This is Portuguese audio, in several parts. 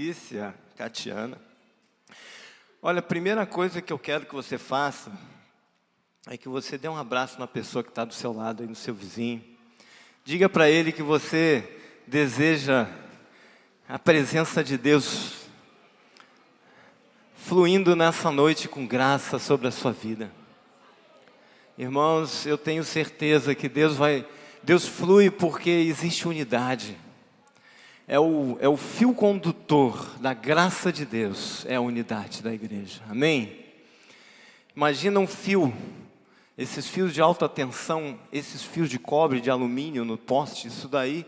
Patrícia, Catiana. Olha, a primeira coisa que eu quero que você faça é que você dê um abraço na pessoa que está do seu lado, aí no seu vizinho. Diga para ele que você deseja a presença de Deus fluindo nessa noite com graça sobre a sua vida. Irmãos, eu tenho certeza que Deus flui porque existe unidade. É o fio condutor da graça de Deus, é a unidade da igreja. Amém? Imagina um fio, esses fios de alta tensão, esses fios de cobre, de alumínio no poste, isso daí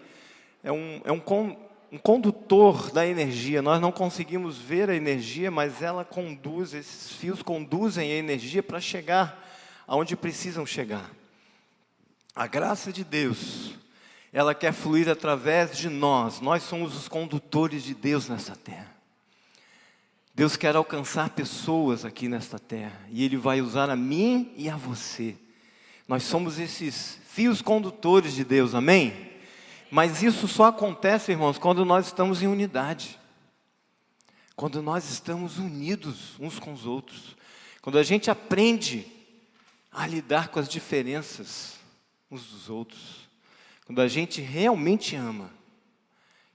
é um condutor da energia. Nós não conseguimos ver a energia, mas ela conduz, esses fios conduzem a energia para chegar aonde precisam chegar. A graça de Deus, ela quer fluir através de nós. Nós somos os condutores de Deus nessa terra. Deus quer alcançar pessoas aqui nesta terra, e Ele vai usar a mim e a você. Nós somos esses fios condutores de Deus, amém? Mas isso só acontece, irmãos, quando nós estamos em unidade. Quando nós estamos unidos uns com os outros. Quando a gente aprende a lidar com as diferenças uns dos outros. Quando a gente realmente ama,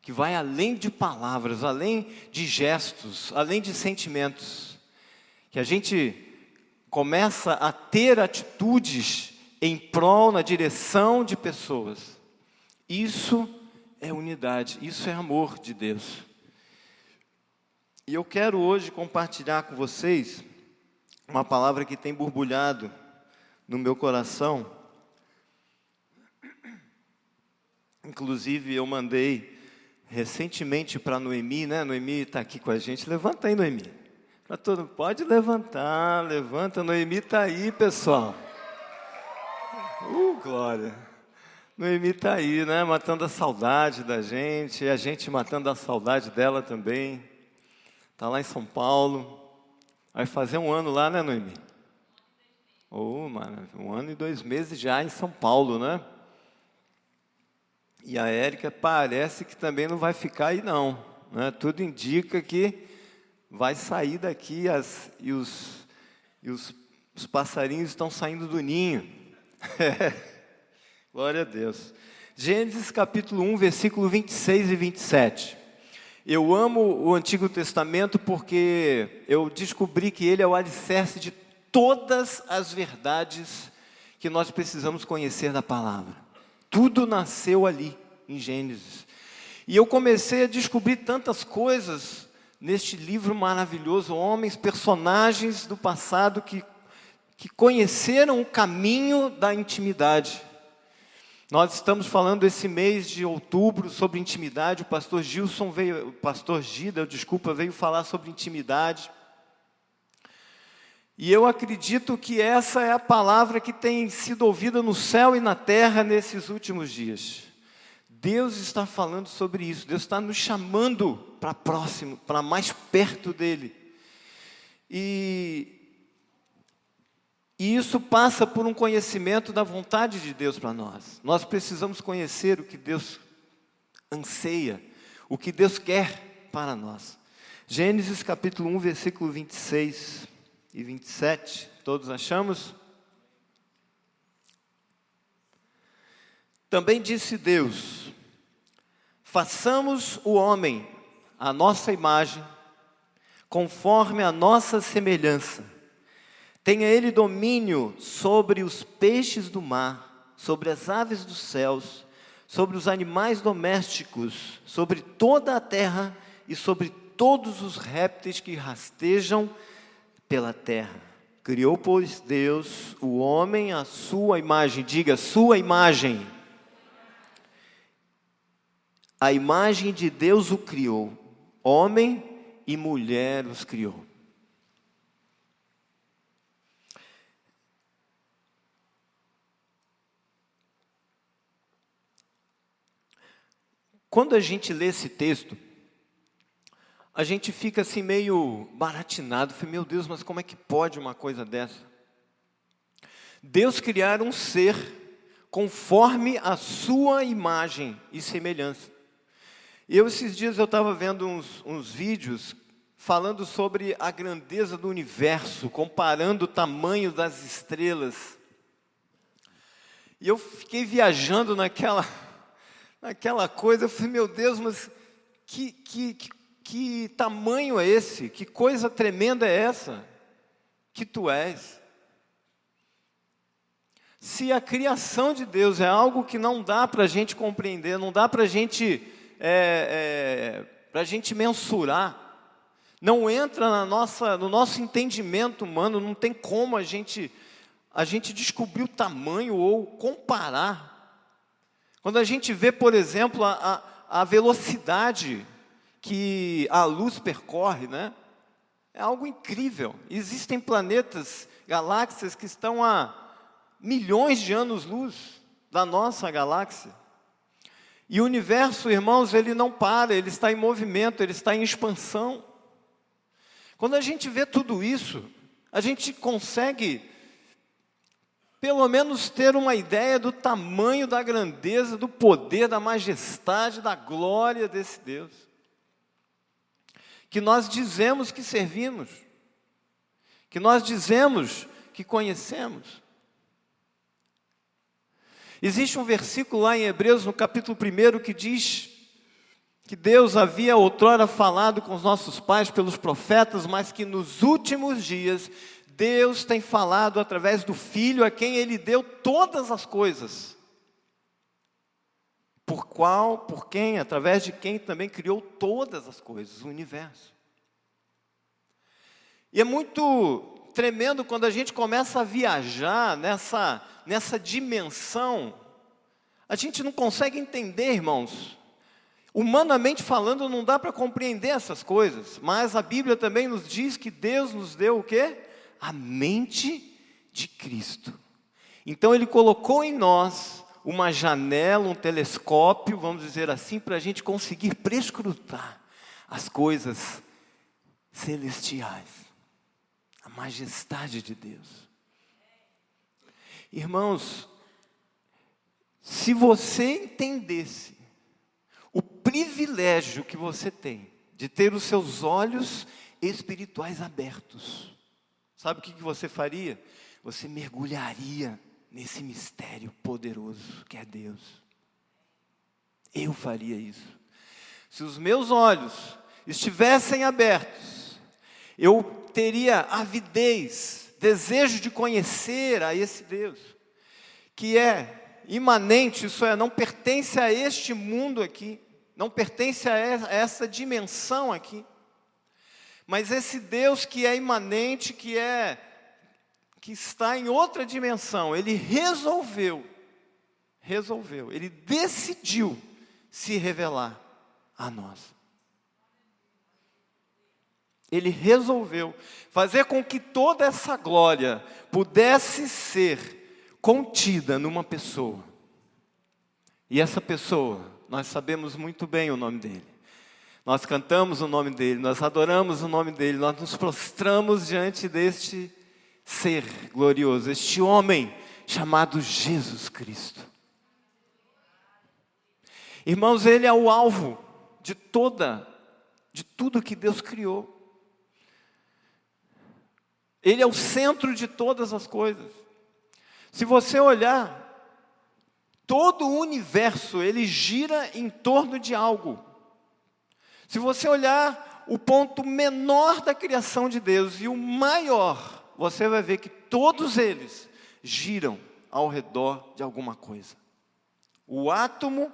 que vai além de palavras, além de gestos, além de sentimentos, que a gente começa a ter atitudes em prol, na direção de pessoas. Isso é unidade, isso é amor de Deus. E eu quero hoje compartilhar com vocês uma palavra que tem borbulhado no meu coração. Inclusive eu mandei recentemente para Noemi, né? Noemi está aqui com a gente. Levanta aí, Noemi. Pode levantar, levanta. Noemi está aí, pessoal. Glória. Noemi está aí, né? Matando a saudade da gente, e a gente matando a saudade dela também. Está lá em São Paulo. Vai fazer 1 ano lá, né, Noemi? Mano, 1 ano e 2 meses já em São Paulo, né? E a Érica parece que também não vai ficar aí não, né? Tudo indica que vai sair daqui os passarinhos estão saindo do ninho. Glória a Deus. Gênesis capítulo 1, versículo 26 e 27. Eu amo o Antigo Testamento porque eu descobri que ele é o alicerce de todas as verdades que nós precisamos conhecer da palavra. Tudo nasceu ali, em Gênesis. E eu comecei a descobrir tantas coisas neste livro maravilhoso, homens, personagens do passado que conheceram o caminho da intimidade. Nós estamos falando esse mês de outubro sobre intimidade. O pastor Gida veio falar sobre intimidade. E eu acredito que essa é a palavra que tem sido ouvida no céu e na terra nesses últimos dias. Deus está falando sobre isso. Deus está nos chamando para próximo, para mais perto dEle. E isso passa por um conhecimento da vontade de Deus para nós. Nós precisamos conhecer o que Deus anseia, o que Deus quer para nós. Gênesis capítulo 1, versículo 26 e 27, todos achamos? Também disse Deus: façamos o homem à nossa imagem, conforme a nossa semelhança. Tenha ele domínio sobre os peixes do mar, sobre as aves dos céus, sobre os animais domésticos, sobre toda a terra e sobre todos os répteis que rastejam pela terra. Criou, pois, Deus o homem à sua imagem. Diga, sua imagem. A imagem de Deus o criou. Homem e mulher os criou. Quando a gente lê esse texto, a gente fica assim meio baratinado. Meu Deus, mas como é que pode uma coisa dessa? Deus criar um ser conforme a sua imagem e semelhança. Esses dias eu estava vendo uns vídeos falando sobre a grandeza do universo, comparando o tamanho das estrelas. E eu fiquei viajando naquela coisa, eu falei, meu Deus, mas que tamanho é esse? Que coisa tremenda é essa que tu és? Se a criação de Deus é algo que não dá para a gente compreender, não dá para a gente mensurar, não entra no nosso entendimento humano, não tem como a gente descobrir o tamanho ou comparar. Quando a gente vê, por exemplo, a velocidade que a luz percorre, né? É algo incrível. Existem planetas, galáxias que estão a milhões de anos-luz da nossa galáxia. E o universo, irmãos, ele não para, ele está em movimento, ele está em expansão. Quando a gente vê tudo isso, a gente consegue, pelo menos, ter uma ideia do tamanho, da grandeza, do poder, da majestade, da glória desse Deus, que nós dizemos que servimos, que nós dizemos que conhecemos. Existe um versículo lá em Hebreus, no capítulo 1, que diz que Deus havia outrora falado com os nossos pais pelos profetas, mas que nos últimos dias Deus tem falado através do Filho, a quem Ele deu todas as coisas. Por quem, através de quem também criou todas as coisas, o universo. E é muito tremendo quando a gente começa a viajar nessa dimensão. A gente não consegue entender, irmãos. Humanamente falando, não dá para compreender essas coisas. Mas a Bíblia também nos diz que Deus nos deu o quê? A mente de Cristo. Então Ele colocou em nós uma janela, um telescópio, vamos dizer assim, para a gente conseguir prescrutar as coisas celestiais. A majestade de Deus. Irmãos, se você entendesse o privilégio que você tem de ter os seus olhos espirituais abertos, sabe o que você faria? Você mergulharia nesse mistério poderoso que é Deus. Eu faria isso. Se os meus olhos estivessem abertos, eu teria avidez, desejo de conhecer a esse Deus, que é imanente, isso é, não pertence a este mundo aqui, não pertence a essa dimensão aqui, mas esse Deus que é imanente, que está em outra dimensão, Ele resolveu, Ele decidiu se revelar a nós. Ele resolveu fazer com que toda essa glória pudesse ser contida numa pessoa. E essa pessoa, nós sabemos muito bem o nome dele. Nós cantamos o nome dele, nós adoramos o nome dele, nós nos prostramos diante deste ser glorioso, este homem chamado Jesus Cristo. Irmãos, ele é o alvo de tudo que Deus criou. Ele é o centro de todas as coisas. Se você olhar, todo o universo, ele gira em torno de algo. Se você olhar o ponto menor da criação de Deus e o maior, você vai ver que todos eles giram ao redor de alguma coisa. O átomo,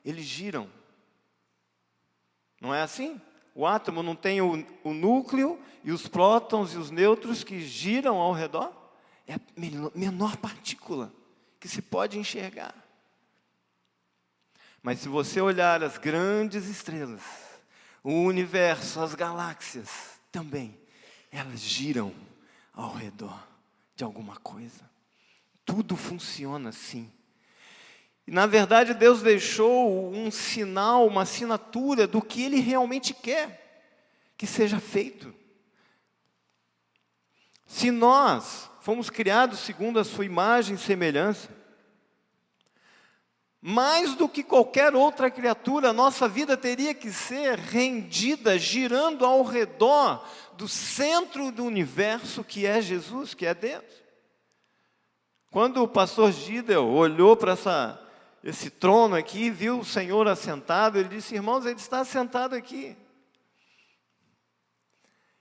eles giram. Não é assim? O átomo não tem o núcleo e os prótons e os nêutrons que giram ao redor? É a menor partícula que se pode enxergar. Mas se você olhar as grandes estrelas, o universo, as galáxias, também, elas giram ao redor de alguma coisa. Tudo funciona assim. E, na verdade, Deus deixou um sinal, uma assinatura do que Ele realmente quer que seja feito. Se nós fomos criados segundo a sua imagem e semelhança, Mais do que qualquer outra criatura, a nossa vida teria que ser rendida, girando ao redor do centro do universo, que é Jesus, que é Deus. Quando o pastor Gideon olhou para esse trono aqui, viu o Senhor assentado, ele disse: irmãos, ele está assentado aqui.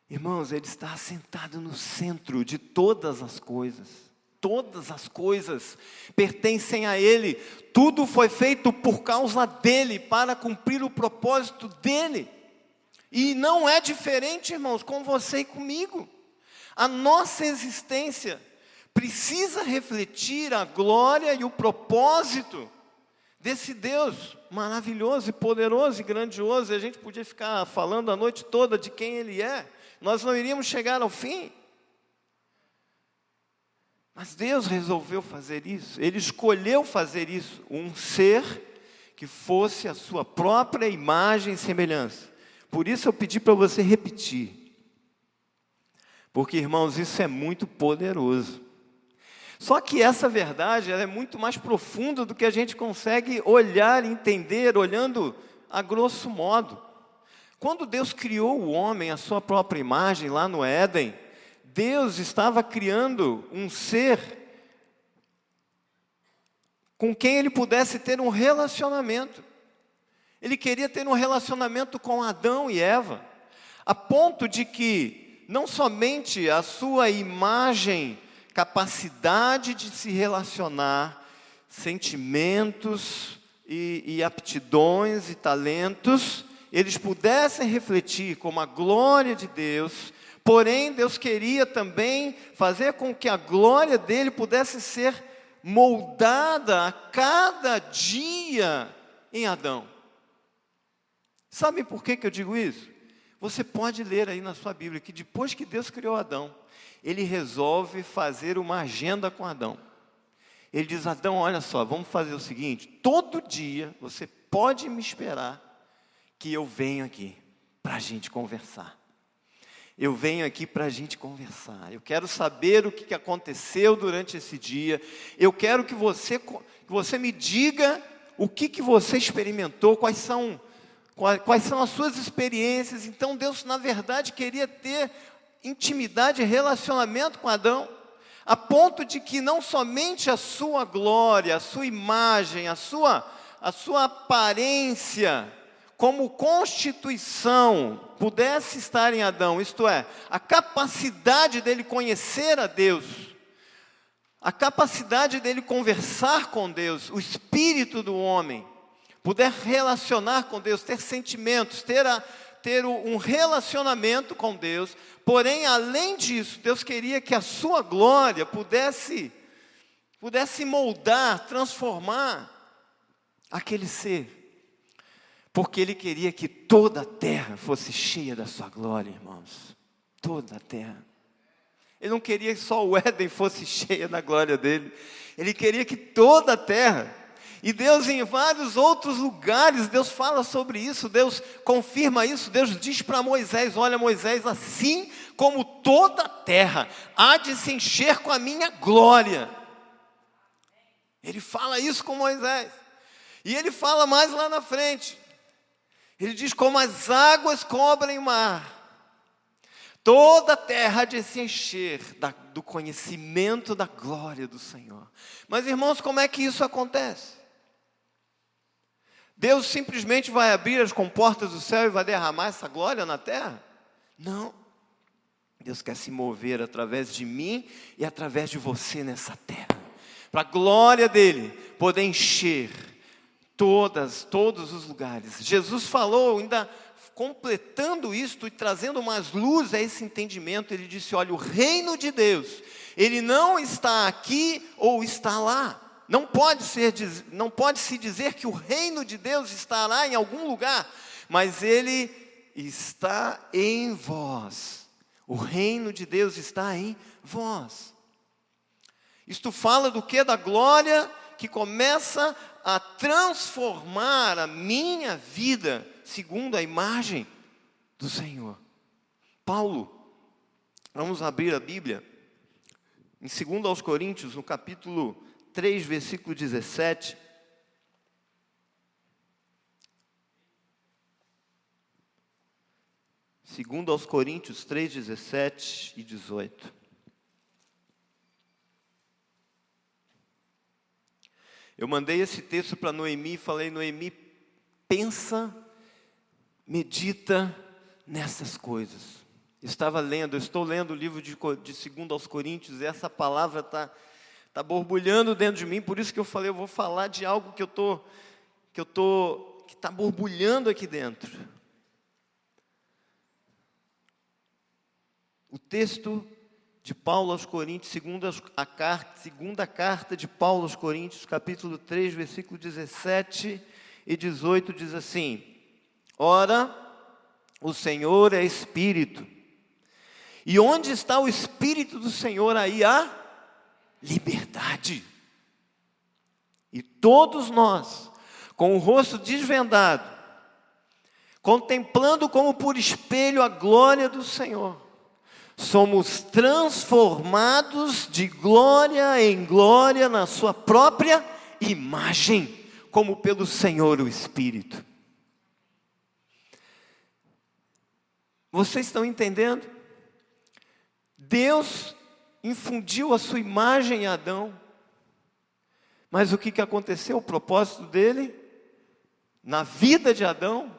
Irmãos, ele está assentado no centro de todas as coisas. Todas as coisas pertencem a Ele. Tudo foi feito por causa dEle, para cumprir o propósito dEle. E não é diferente, irmãos, com você e comigo. A nossa existência precisa refletir a glória e o propósito desse Deus maravilhoso e poderoso e grandioso. E a gente podia ficar falando a noite toda de quem Ele é. Nós não iríamos chegar ao fim. Mas Deus resolveu fazer isso. Ele escolheu fazer isso. Um ser que fosse a sua própria imagem e semelhança. Por isso eu pedi para você repetir. Porque, irmãos, isso é muito poderoso. Só que essa verdade, ela é muito mais profunda do que a gente consegue olhar e entender, olhando a grosso modo. Quando Deus criou o homem à sua própria imagem, lá no Éden, Deus estava criando um ser com quem Ele pudesse ter um relacionamento. Ele queria ter um relacionamento com Adão e Eva, a ponto de que não somente a sua imagem, capacidade de se relacionar, sentimentos e aptidões e talentos, eles pudessem refletir como a glória de Deus, porém Deus queria também fazer com que a glória dele pudesse ser moldada a cada dia em Adão. Sabe por que eu digo isso? Você pode ler aí na sua Bíblia que depois que Deus criou Adão, Ele resolve fazer uma agenda com Adão. Ele diz: Adão, olha só, vamos fazer o seguinte, todo dia você pode me esperar que eu venho aqui para a gente conversar. Eu venho aqui para a gente conversar. Eu quero saber o que aconteceu durante esse dia. Eu quero que você me diga o que você experimentou, quais são as suas experiências. Então Deus, na verdade, queria ter intimidade e relacionamento com Adão, a ponto de que não somente a sua glória, a sua imagem, a sua aparência, como constituição, pudesse estar em Adão, isto é, a capacidade dele conhecer a Deus, a capacidade dele conversar com Deus, o espírito do homem, puder relacionar com Deus, ter sentimentos, ter um relacionamento com Deus. Porém, além disso, Deus queria que a sua glória pudesse moldar, transformar aquele ser. Porque Ele queria que toda a terra fosse cheia da sua glória, irmãos. Toda a terra. Ele não queria que só o Éden fosse cheia da glória dele. Ele queria que toda a terra. E Deus, em vários outros lugares, Deus fala sobre isso, Deus confirma isso. Deus diz para Moisés: olha, Moisés, assim como toda a terra há de se encher com a minha glória. Ele fala isso com Moisés. E ele fala mais lá na frente. Ele diz: como as águas cobrem o mar, toda a terra há de se encher do conhecimento da glória do Senhor. Mas, irmãos, como é que isso acontece? Deus simplesmente vai abrir as comportas do céu e vai derramar essa glória na terra? Não. Deus quer se mover através de mim e através de você nessa terra, para a glória dele poder encher todos os lugares. Jesus falou, ainda completando isto e trazendo mais luz a esse entendimento, ele disse: olha, o reino de Deus, ele não está aqui ou está lá. Não pode se dizer que o reino de Deus estará em algum lugar, mas ele está em vós. O reino de Deus está em vós. Isto fala do quê? Da glória que começa a transformar a minha vida segundo a imagem do Senhor. Paulo, vamos abrir a Bíblia, em 2 aos Coríntios, no capítulo 3, versículo 17. Segundo aos Coríntios 3, 17 e 18. Eu mandei esse texto para Noemi e falei: Noemi, pensa, medita nessas coisas. Eu estou lendo o livro de Segundo aos Coríntios, e essa palavra está borbulhando dentro de mim, por isso que eu falei, eu vou falar de algo que está borbulhando aqui dentro. O texto de Paulo aos Coríntios, segunda carta de Paulo aos Coríntios, capítulo 3, versículo 17 e 18, diz assim: ora, o Senhor é Espírito, e onde está o Espírito do Senhor, aí há liberdade. E todos nós, com o rosto desvendado, contemplando como por espelho a glória do Senhor, somos transformados de glória em glória na sua própria imagem, como pelo Senhor o Espírito. Vocês estão entendendo? Deus infundiu a sua imagem em Adão, mas o que aconteceu? O propósito dele, na vida de Adão,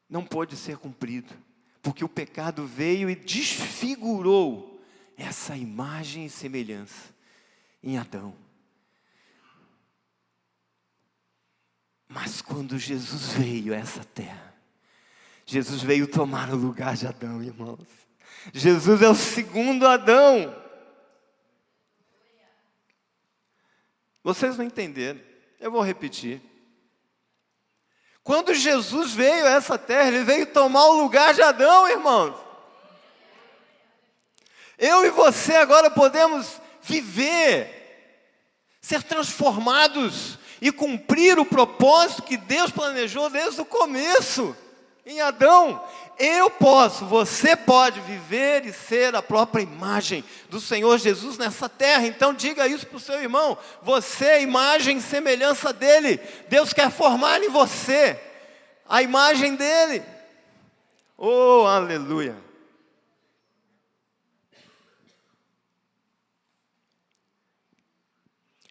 não pôde ser cumprido, porque o pecado veio e desfigurou essa imagem e semelhança em Adão. Mas quando Jesus veio a essa terra, Jesus veio tomar o lugar de Adão, irmãos. Jesus é o segundo Adão. Vocês não entenderam, eu vou repetir. Quando Jesus veio a essa terra, Ele veio tomar o lugar de Adão, irmãos. Eu e você agora podemos viver, ser transformados e cumprir o propósito que Deus planejou desde o começo. Em Adão, eu posso, você pode viver e ser a própria imagem do Senhor Jesus nessa terra. Então diga isso para o seu irmão: você é imagem e semelhança dEle. Deus quer formar em você a imagem dEle. Oh, aleluia!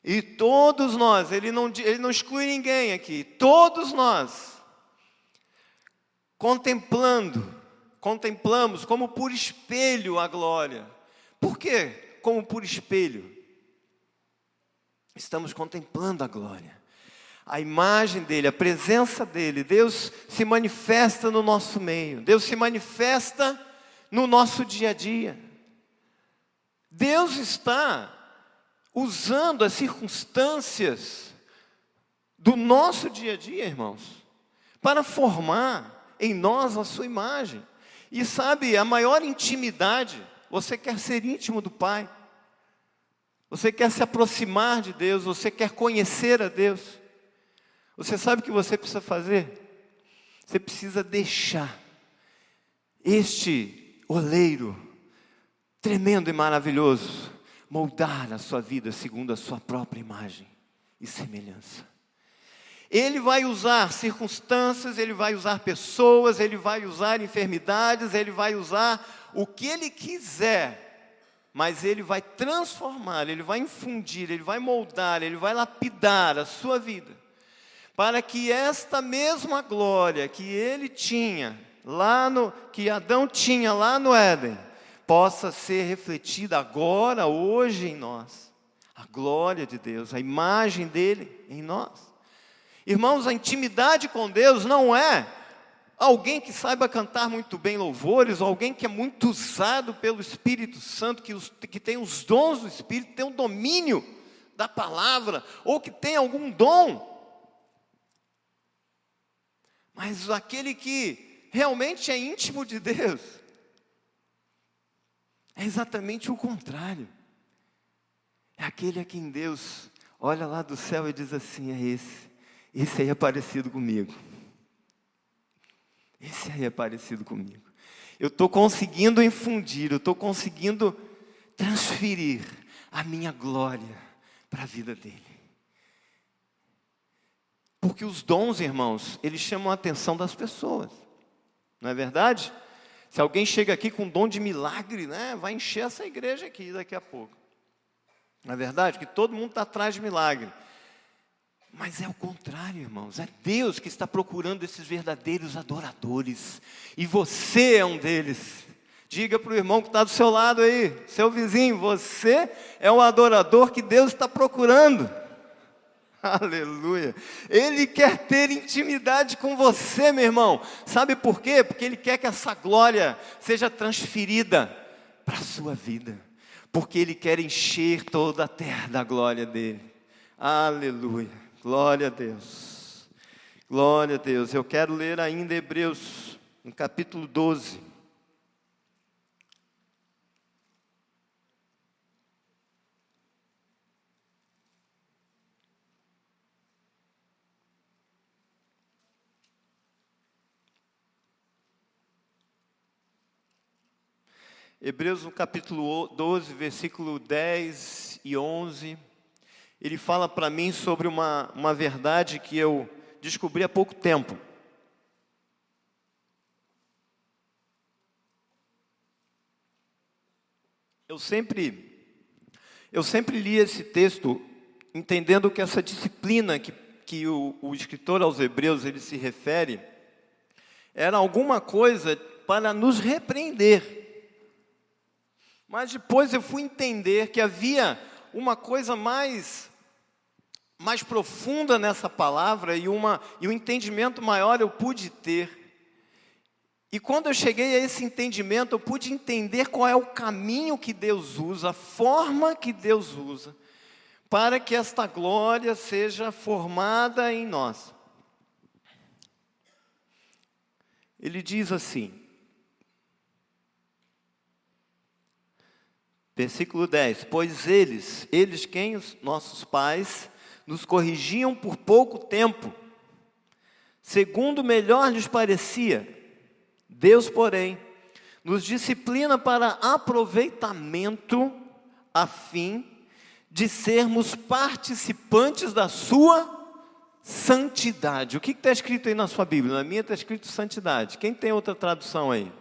E todos nós, ele não exclui ninguém aqui, todos nós, contemplamos como por espelho a glória. Por quê? Como por espelho. Estamos contemplando a glória, a imagem dEle, a presença dEle. Deus se manifesta no nosso meio, Deus se manifesta no nosso dia a dia. Deus está usando as circunstâncias do nosso dia a dia, irmãos, para formar em nós a sua imagem. E sabe, a maior intimidade, você quer ser íntimo do Pai, você quer se aproximar de Deus, você quer conhecer a Deus, você sabe o que você precisa fazer? Você precisa deixar este oleiro tremendo e maravilhoso moldar a sua vida segundo a sua própria imagem e semelhança. Ele vai usar circunstâncias, Ele vai usar pessoas, Ele vai usar enfermidades, Ele vai usar o que Ele quiser, mas Ele vai transformar, Ele vai infundir, Ele vai moldar, Ele vai lapidar a sua vida, para que esta mesma glória que Ele tinha, que Adão tinha lá no Éden, possa ser refletida agora, hoje em nós. A glória de Deus, a imagem dEle em nós. Irmãos, a intimidade com Deus não é alguém que saiba cantar muito bem louvores, ou alguém que é muito usado pelo Espírito Santo, que tem os dons do Espírito, tem o domínio da palavra, ou que tem algum dom. Mas aquele que realmente é íntimo de Deus, é exatamente o contrário. É aquele a quem Deus olha lá do céu e diz assim: é esse aí é parecido comigo. Esse aí é parecido comigo. Eu estou conseguindo infundir, eu estou conseguindo transferir a minha glória para a vida dele. Porque os dons, irmãos, eles chamam a atenção das pessoas. Não é verdade? Se alguém chega aqui com dom de milagre, né, vai encher essa igreja aqui daqui a pouco. Não é verdade? Que todo mundo está atrás de milagre. Mas é o contrário, irmãos. É Deus que está procurando esses verdadeiros adoradores. E você é um deles. Diga para o irmão que está do seu lado aí, seu vizinho, você é o adorador que Deus está procurando. Aleluia. Ele quer ter intimidade com você, meu irmão. Sabe por quê? Porque Ele quer que essa glória seja transferida para a sua vida. Porque Ele quer encher toda a terra da glória dEle. Aleluia. Glória a Deus. Glória a Deus. Eu quero ler ainda Hebreus, no capítulo 12. Hebreus no capítulo 12, versículo 10 e 11, ele fala para mim sobre uma verdade que eu descobri há pouco tempo. Eu sempre li esse texto entendendo que essa disciplina que o escritor aos Hebreus ele se refere, era alguma coisa para nos repreender. Mas depois eu fui entender que havia uma coisa mais profunda nessa palavra e um entendimento maior eu pude ter. E quando eu cheguei a esse entendimento, eu pude entender qual é o caminho que Deus usa, a forma que Deus usa, para que esta glória seja formada em nós. Ele diz assim, versículo 10, pois eles quem? Os nossos pais, nos corrigiam por pouco tempo, segundo melhor lhes parecia. Deus, porém, nos disciplina para aproveitamento, a fim de sermos participantes da sua santidade. O que está escrito aí na sua Bíblia? Na minha está escrito santidade. Quem tem outra tradução aí?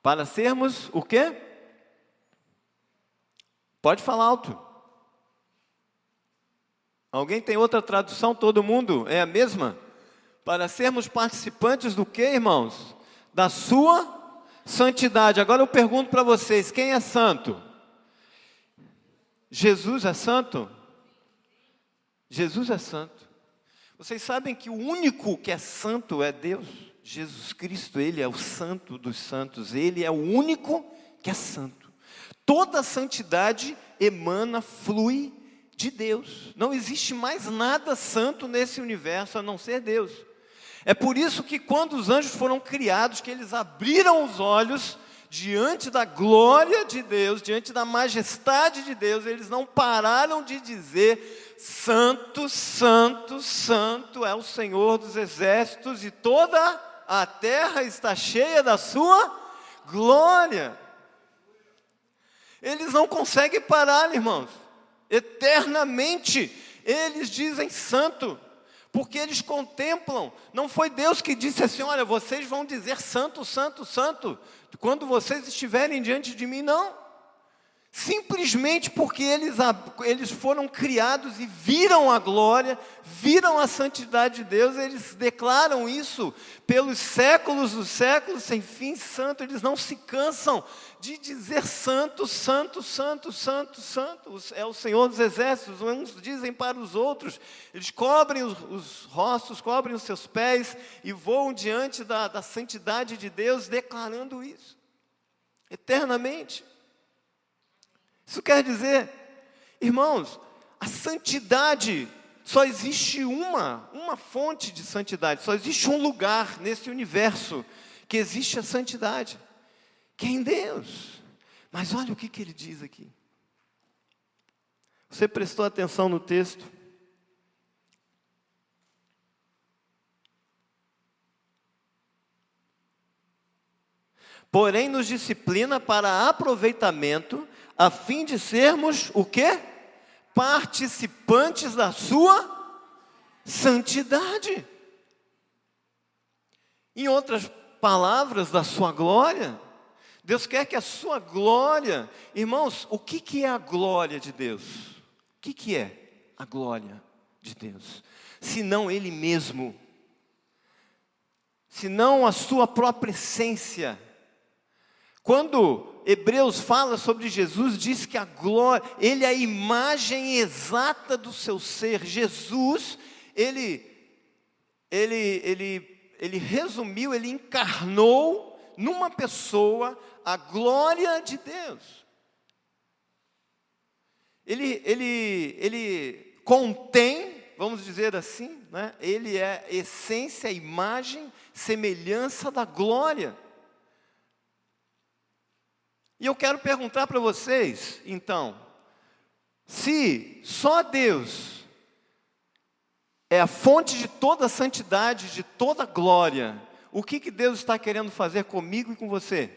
Para sermos o quê? Pode falar alto. Alguém tem outra tradução? Todo mundo? É a mesma? Para sermos participantes do quê, irmãos? Da sua santidade. Agora eu pergunto para vocês, quem é santo? Jesus é santo? Jesus é santo. Vocês sabem que o único que é santo é Deus? Jesus Cristo, Ele é o santo dos santos. Ele é o único que é santo. Toda a santidade emana, flui de Deus. Não existe mais nada santo nesse universo a não ser Deus. É por isso que quando os anjos foram criados, que eles abriram os olhos diante da glória de Deus, diante da majestade de Deus, eles não pararam de dizer: Santo, Santo, Santo é o Senhor dos exércitos, e toda a terra está cheia da sua glória. Eles não conseguem parar, irmãos. Eternamente eles dizem santo, porque eles contemplam. Não foi Deus que disse assim: olha, vocês vão dizer santo, santo, santo quando vocês estiverem diante de mim. Não. Simplesmente porque eles foram criados e viram a glória, viram a santidade de Deus, eles declaram isso pelos séculos dos séculos, sem fim, santo. Eles não se cansam de dizer santo, santo, santo, santo, santo. É o Senhor dos exércitos. Uns dizem para os outros, eles cobrem os rostos, cobrem os seus pés e voam diante da santidade de Deus, declarando isso eternamente. Isso quer dizer, irmãos, a santidade, só existe uma fonte de santidade, só existe um lugar nesse universo que existe a santidade, que é em Deus. Mas olha o que ele diz aqui. Você prestou atenção no texto? Porém, nos disciplina para aproveitamento, a fim de sermos o quê? Participantes da sua santidade. Em outras palavras da sua glória. Deus quer que a sua glória, irmãos, o que é a glória de Deus? O que é a glória de Deus? Senão Ele mesmo, senão a sua própria essência. Quando Hebreus fala sobre Jesus, diz que a glória, Ele é a imagem exata do seu ser. Jesus, Ele resumiu, Ele encarnou numa pessoa a glória de Deus. Ele contém, vamos dizer assim, né? Ele é a essência, a imagem, semelhança da glória. E eu quero perguntar para vocês, então, se só Deus é a fonte de toda a santidade, de toda a glória, o que Deus está querendo fazer comigo e com você?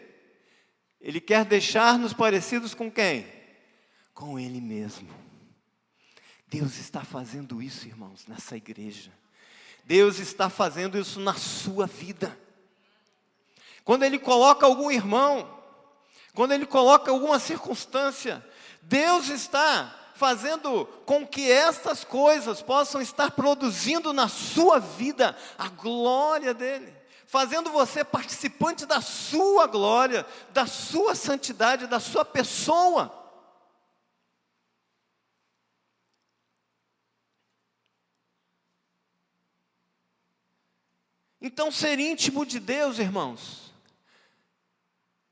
Ele quer deixar-nos parecidos com quem? Com Ele mesmo. Deus está fazendo isso, irmãos, nessa igreja. Deus está fazendo isso na sua vida. Quando Ele coloca algum irmão, quando Ele coloca alguma circunstância, Deus está fazendo com que estas coisas possam estar produzindo na sua vida a glória dEle, fazendo você participante da sua glória, da sua santidade, da sua pessoa. Então, ser íntimo de Deus, irmãos,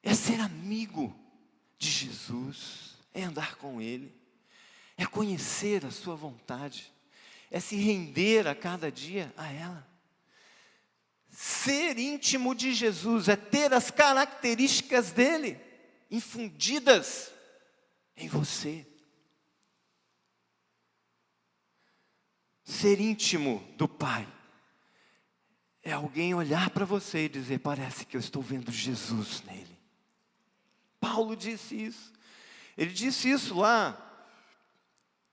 é ser amigo de Jesus, é andar com Ele, é conhecer a sua vontade, é se render a cada dia a ela. Ser íntimo de Jesus é ter as características dele infundidas em você. Ser íntimo do Pai é alguém olhar para você e dizer: parece que eu estou vendo Jesus nele. Paulo disse isso. Ele disse isso lá,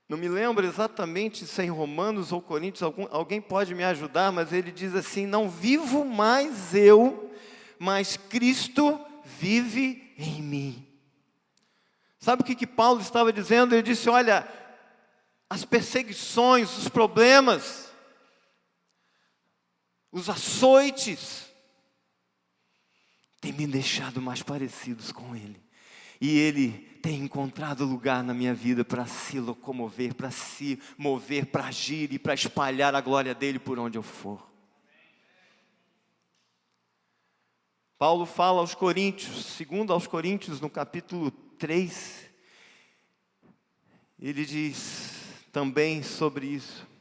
não me lembro exatamente se é em Romanos ou Coríntios, alguém pode me ajudar, mas ele diz assim: não vivo mais eu, mas Cristo vive em mim. Sabe o que Paulo estava dizendo? Ele disse: olha, as perseguições, os problemas, os açoites, têm me deixado mais parecidos com Ele. E Ele tem encontrado lugar na minha vida para se locomover, para se mover, para agir e para espalhar a glória dEle por onde eu for. Paulo fala aos Coríntios, segundo aos Coríntios, no capítulo 3, ele diz também sobre isso.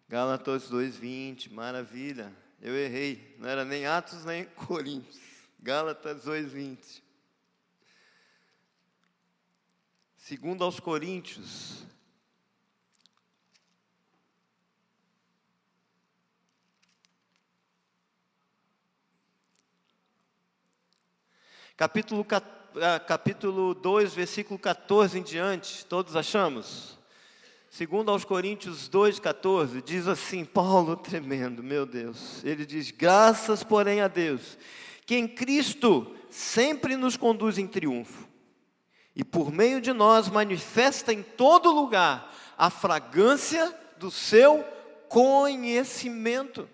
Gálatas 2:20, maravilha, eu errei, não era nem Atos nem Coríntios, Gálatas 2:20. Segundo aos Coríntios, capítulo 2, versículo 14 em diante, todos achamos? Segundo aos Coríntios 2,14, diz assim, Paulo tremendo, meu Deus, ele diz: graças porém a Deus, que em Cristo sempre nos conduz em triunfo, e por meio de nós manifesta em todo lugar a fragrância do seu conhecimento.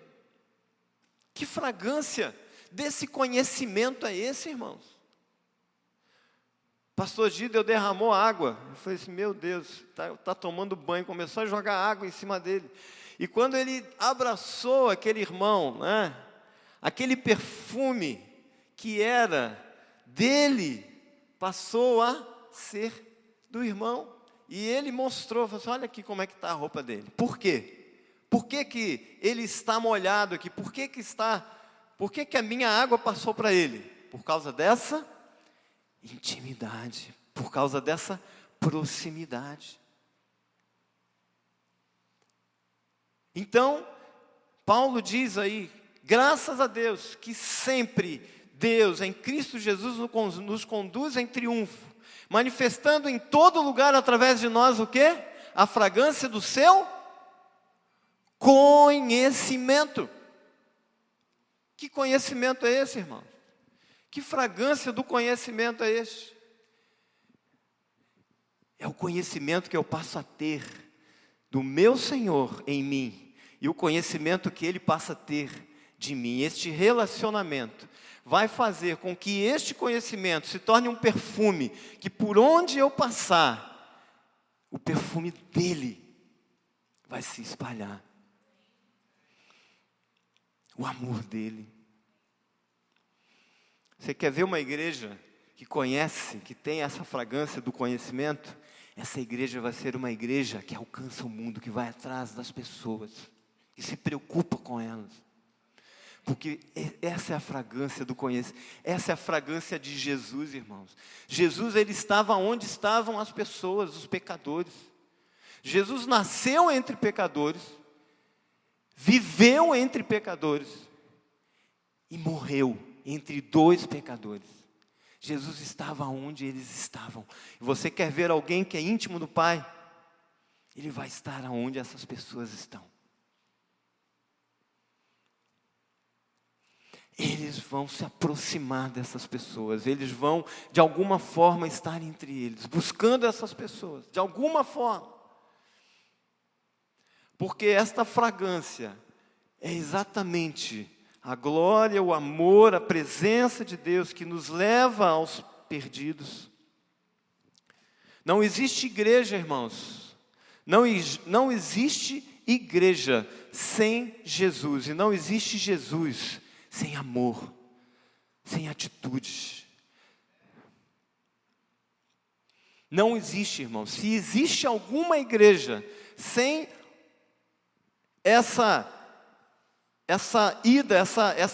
Que fragrância desse conhecimento é esse, irmãos? Pastor Gideon derramou água. Eu falei assim, meu Deus, tá tomando banho. Começou a jogar água em cima dele. E quando ele abraçou aquele irmão, né, aquele perfume que era dele, passou a ser do irmão. E ele mostrou, falou assim, olha aqui como é que está a roupa dele. Por quê? Por que que ele está molhado aqui? Por que que a minha água passou para ele? Por causa dessa intimidade, por causa dessa proximidade. Então, Paulo diz aí, graças a Deus, que sempre Deus, em Cristo Jesus, nos conduz em triunfo. manifestando em todo lugar através de nós o quê? A fragrância do seu conhecimento. Que conhecimento é esse, irmão? Que fragrância do conhecimento é este? É o conhecimento que eu passo a ter do meu Senhor em mim e o conhecimento que Ele passa a ter de mim. Este relacionamento vai fazer com que este conhecimento se torne um perfume que por onde eu passar, o perfume dEle vai se espalhar. O amor dEle. Você quer ver uma igreja que conhece, que tem essa fragrância do conhecimento? Essa igreja vai ser uma igreja que alcança o mundo, que vai atrás das pessoas, que se preocupa com elas. Porque essa é a fragrância do conhecimento, essa é a fragrância de Jesus, irmãos. Jesus, Ele estava onde estavam as pessoas, os pecadores. Jesus nasceu entre pecadores, viveu entre pecadores e morreu entre dois pecadores. Jesus estava onde eles estavam. Você quer ver alguém que é íntimo do Pai? Ele vai estar onde essas pessoas estão. Eles vão se aproximar dessas pessoas. Eles vão, de alguma forma, estar entre eles, buscando essas pessoas, de alguma forma. Porque esta fragrância é exatamente a glória, o amor, a presença de Deus que nos leva aos perdidos. Não existe igreja, irmãos. Não existe igreja sem Jesus. E não existe Jesus sem amor, sem atitudes. Não existe, irmãos. Se existe alguma igreja sem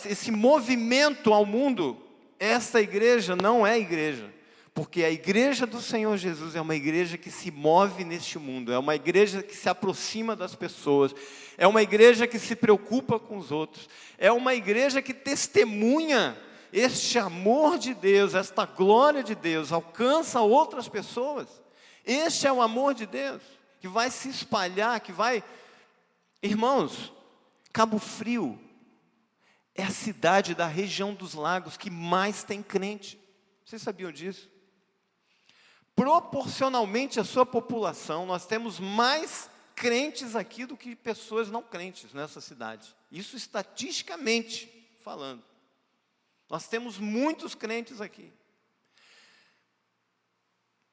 esse movimento ao mundo, essa igreja não é igreja. Porque a igreja do Senhor Jesus é uma igreja que se move neste mundo, é uma igreja que se aproxima das pessoas, é uma igreja que se preocupa com os outros, é uma igreja que testemunha este amor de Deus, esta glória de Deus, alcança outras pessoas. Este é o amor de Deus, que vai se espalhar, que vai... Irmãos, Cabo Frio é a cidade da região dos lagos que mais tem crente. Vocês sabiam disso? Proporcionalmente à sua população, nós temos mais crentes aqui do que pessoas não crentes nessa cidade. Isso estatisticamente falando. Nós temos muitos crentes aqui.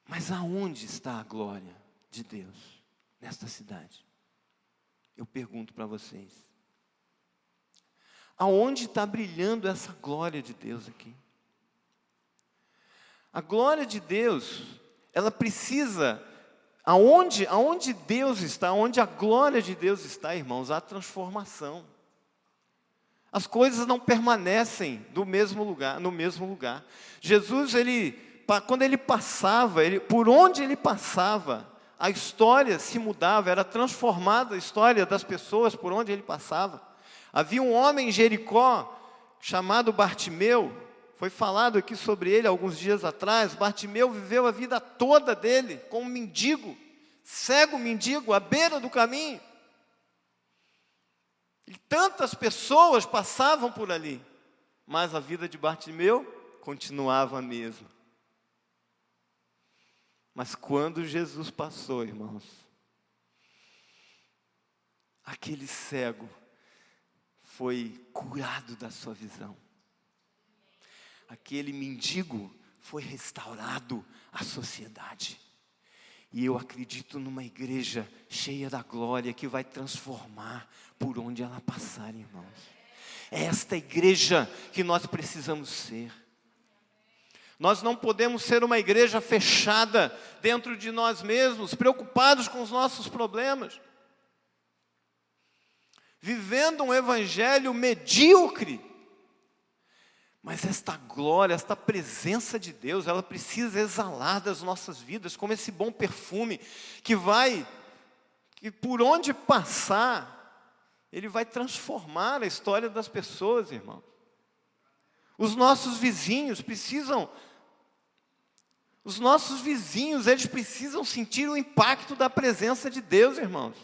Mas aonde está a glória de Deus nesta cidade? Eu pergunto para vocês. Aonde está brilhando essa glória de Deus aqui? A glória de Deus, ela precisa, aonde Deus está, onde a glória de Deus está, irmãos, há transformação. As coisas não permanecem no mesmo lugar. Jesus, quando ele passava, por onde ele passava, a história se mudava, era transformada a história das pessoas por onde ele passava. Havia um homem em Jericó, chamado Bartimeu, foi falado aqui sobre ele alguns dias atrás. Bartimeu viveu a vida toda dele como mendigo, cego mendigo, à beira do caminho. E tantas pessoas passavam por ali, mas a vida de Bartimeu continuava a mesma. Mas quando Jesus passou, irmãos, aquele cego foi curado da sua visão. Aquele mendigo foi restaurado à sociedade. E eu acredito numa igreja cheia da glória que vai transformar por onde ela passar, irmãos. É esta igreja que nós precisamos ser. Nós não podemos ser uma igreja fechada dentro de nós mesmos, preocupados com os nossos problemas, vivendo um evangelho medíocre. Mas esta glória, esta presença de Deus, ela precisa exalar das nossas vidas, como esse bom perfume, que por onde passar, ele vai transformar a história das pessoas, irmão. Os nossos vizinhos precisam Os nossos vizinhos, eles precisam sentir o impacto da presença de Deus, irmãos.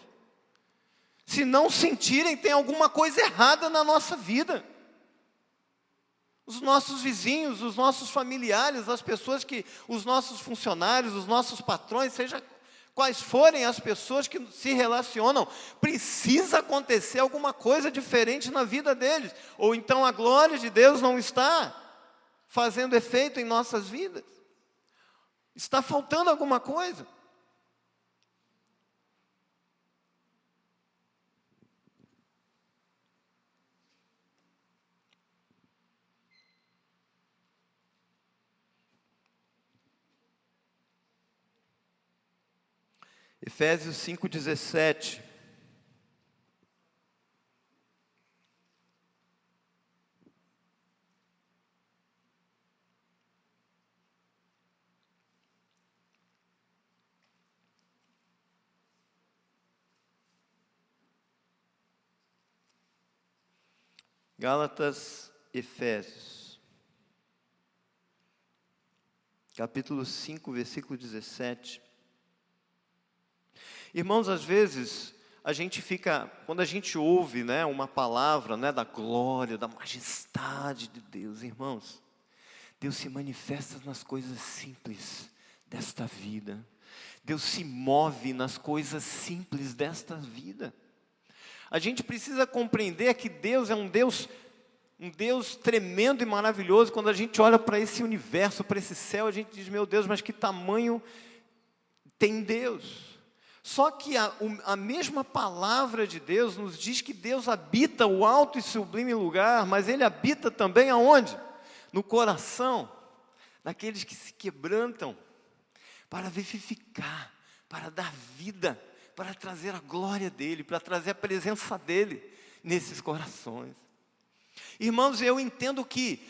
Se não sentirem, tem alguma coisa errada na nossa vida. Os nossos vizinhos, os nossos familiares, as pessoas os nossos funcionários, os nossos patrões, seja quais forem as pessoas que se relacionam, precisa acontecer alguma coisa diferente na vida deles. Ou então a glória de Deus não está fazendo efeito em nossas vidas. Está faltando alguma coisa. Efésios 5,17. Gálatas, Efésios, capítulo 5, versículo 17. Irmãos, às vezes, quando a gente ouve, né, uma palavra, né, da glória, da majestade de Deus, irmãos, Deus se manifesta nas coisas simples desta vida. Deus se move nas coisas simples desta vida. A gente precisa compreender que Deus é um Deus tremendo e maravilhoso. Quando a gente olha para esse universo, para esse céu, a gente diz, meu Deus, mas que tamanho tem Deus? Só que a mesma palavra de Deus nos diz que Deus habita o alto e sublime lugar, mas Ele habita também aonde? No coração daqueles que se quebrantam para vivificar, para dar vida, para trazer a glória dEle, para trazer a presença dEle nesses corações. Irmãos, eu entendo que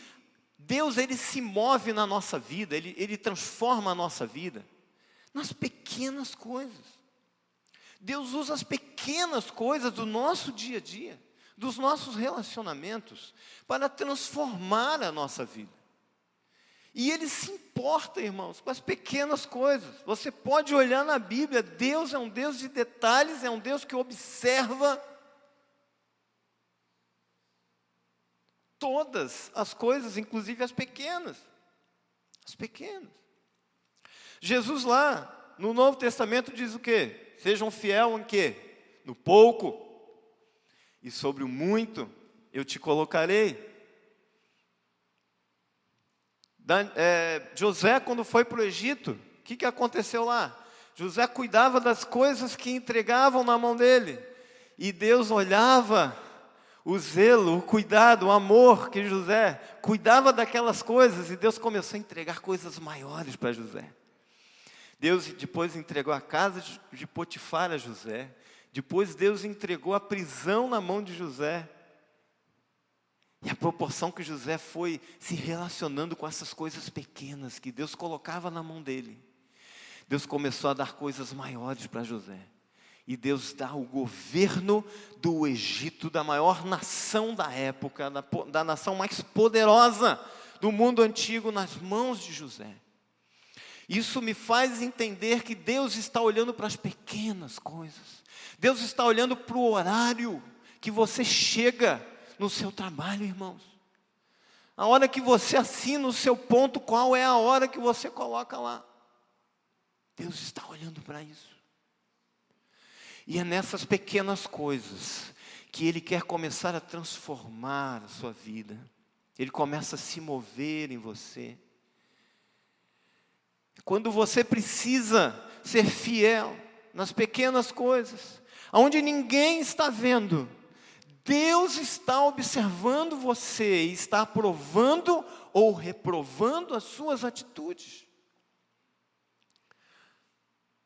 Deus, Ele se move na nossa vida, Ele transforma a nossa vida nas pequenas coisas. Deus usa as pequenas coisas do nosso dia a dia, dos nossos relacionamentos, para transformar a nossa vida. E Ele se importa, irmãos, com as pequenas coisas. Você pode olhar na Bíblia, Deus é um Deus de detalhes, é um Deus que observa todas as coisas, inclusive as pequenas. As pequenas. Jesus lá, no Novo Testamento, diz o quê? Sejam fiel em quê? No pouco. E sobre o muito, eu te colocarei. José, quando foi para o Egito, o que aconteceu lá? José cuidava das coisas que entregavam na mão dele. E Deus olhava o zelo, o cuidado, o amor que José cuidava daquelas coisas. E Deus começou a entregar coisas maiores para José. Deus depois entregou a casa de Potifar a José. Depois Deus entregou a prisão na mão de José. E a proporção que José foi se relacionando com essas coisas pequenas que Deus colocava na mão dele. Deus começou a dar coisas maiores para José. E Deus dá o governo do Egito, da maior nação da época, da nação mais poderosa do mundo antigo, nas mãos de José. Isso me faz entender que Deus está olhando para as pequenas coisas. Deus está olhando para o horário que você chega no seu trabalho, irmãos. A hora que você assina o seu ponto, qual é a hora que você coloca lá? Deus está olhando para isso. E é nessas pequenas coisas que Ele quer começar a transformar a sua vida. Ele começa a se mover em você. Quando você precisa ser fiel nas pequenas coisas, onde ninguém está vendo, Deus está observando você e está aprovando ou reprovando as suas atitudes.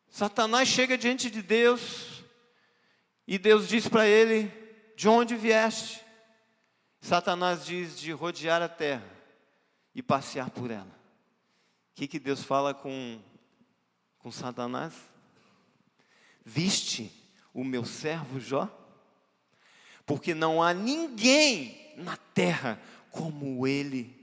Satanás chega diante de Deus e Deus diz para ele, de onde vieste? Satanás diz, de rodear a terra e passear por ela. O que Deus fala com Satanás? Viste o meu servo Jó? Porque não há ninguém na terra como ele.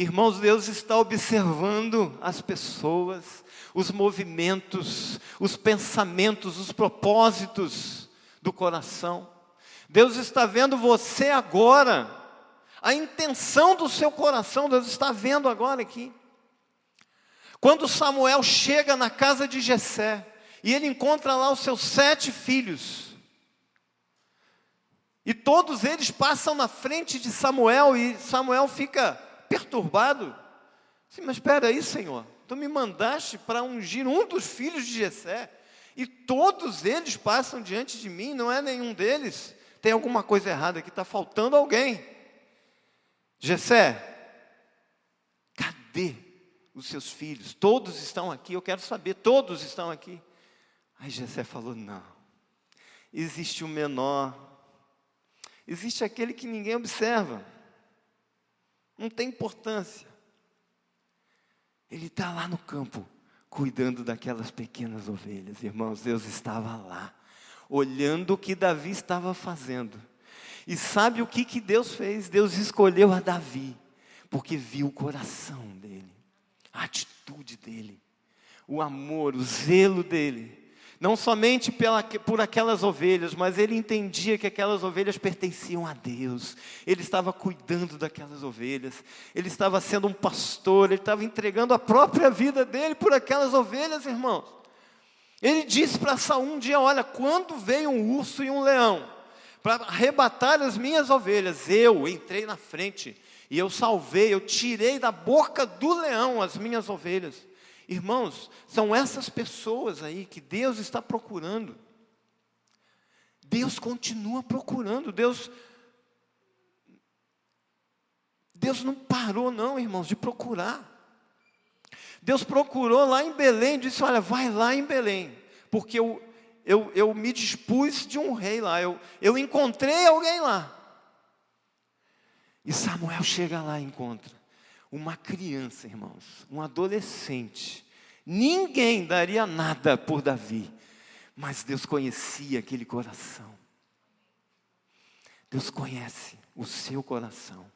Irmãos, Deus está observando as pessoas, os movimentos, os pensamentos, os propósitos do coração. Deus está vendo você agora, a intenção do seu coração, Deus está vendo agora aqui. Quando Samuel chega na casa de Jessé, e ele encontra lá os seus 7 filhos, e todos eles passam na frente de Samuel, e Samuel fica perturbado. Sim, mas espera aí, Senhor, tu me mandaste para ungir um dos filhos de Jessé, e todos eles passam diante de mim, não é nenhum deles. Tem alguma coisa errada aqui, está faltando alguém. Jessé, cadê os seus filhos? Todos estão aqui, eu quero saber, todos estão aqui. Aí Jessé falou, não, existe o menor, existe aquele que ninguém observa, não tem importância. Ele está lá no campo, cuidando daquelas pequenas ovelhas. Irmãos, Deus estava lá, olhando o que Davi estava fazendo. E sabe o que Deus fez? Deus escolheu a Davi, porque viu o coração dele, a atitude dele, o amor, o zelo dele. Não somente por aquelas ovelhas, mas ele entendia que aquelas ovelhas pertenciam a Deus. Ele estava cuidando daquelas ovelhas. Ele estava sendo um pastor. Ele estava entregando a própria vida dele por aquelas ovelhas, irmãos. Ele disse para Saul um dia, olha, quando veio um urso e um leão para arrebatar as minhas ovelhas, eu entrei na frente e eu salvei, eu tirei da boca do leão as minhas ovelhas. Irmãos, são essas pessoas aí que Deus está procurando. Deus continua procurando. Deus não parou não, irmãos, de procurar. Deus procurou lá em Belém, disse, olha, vai lá em Belém, porque eu me dispus de um rei lá, eu encontrei alguém lá. E Samuel chega lá e encontra uma criança, irmãos, um adolescente. Ninguém daria nada por Davi, mas Deus conhecia aquele coração. Deus conhece o seu coração.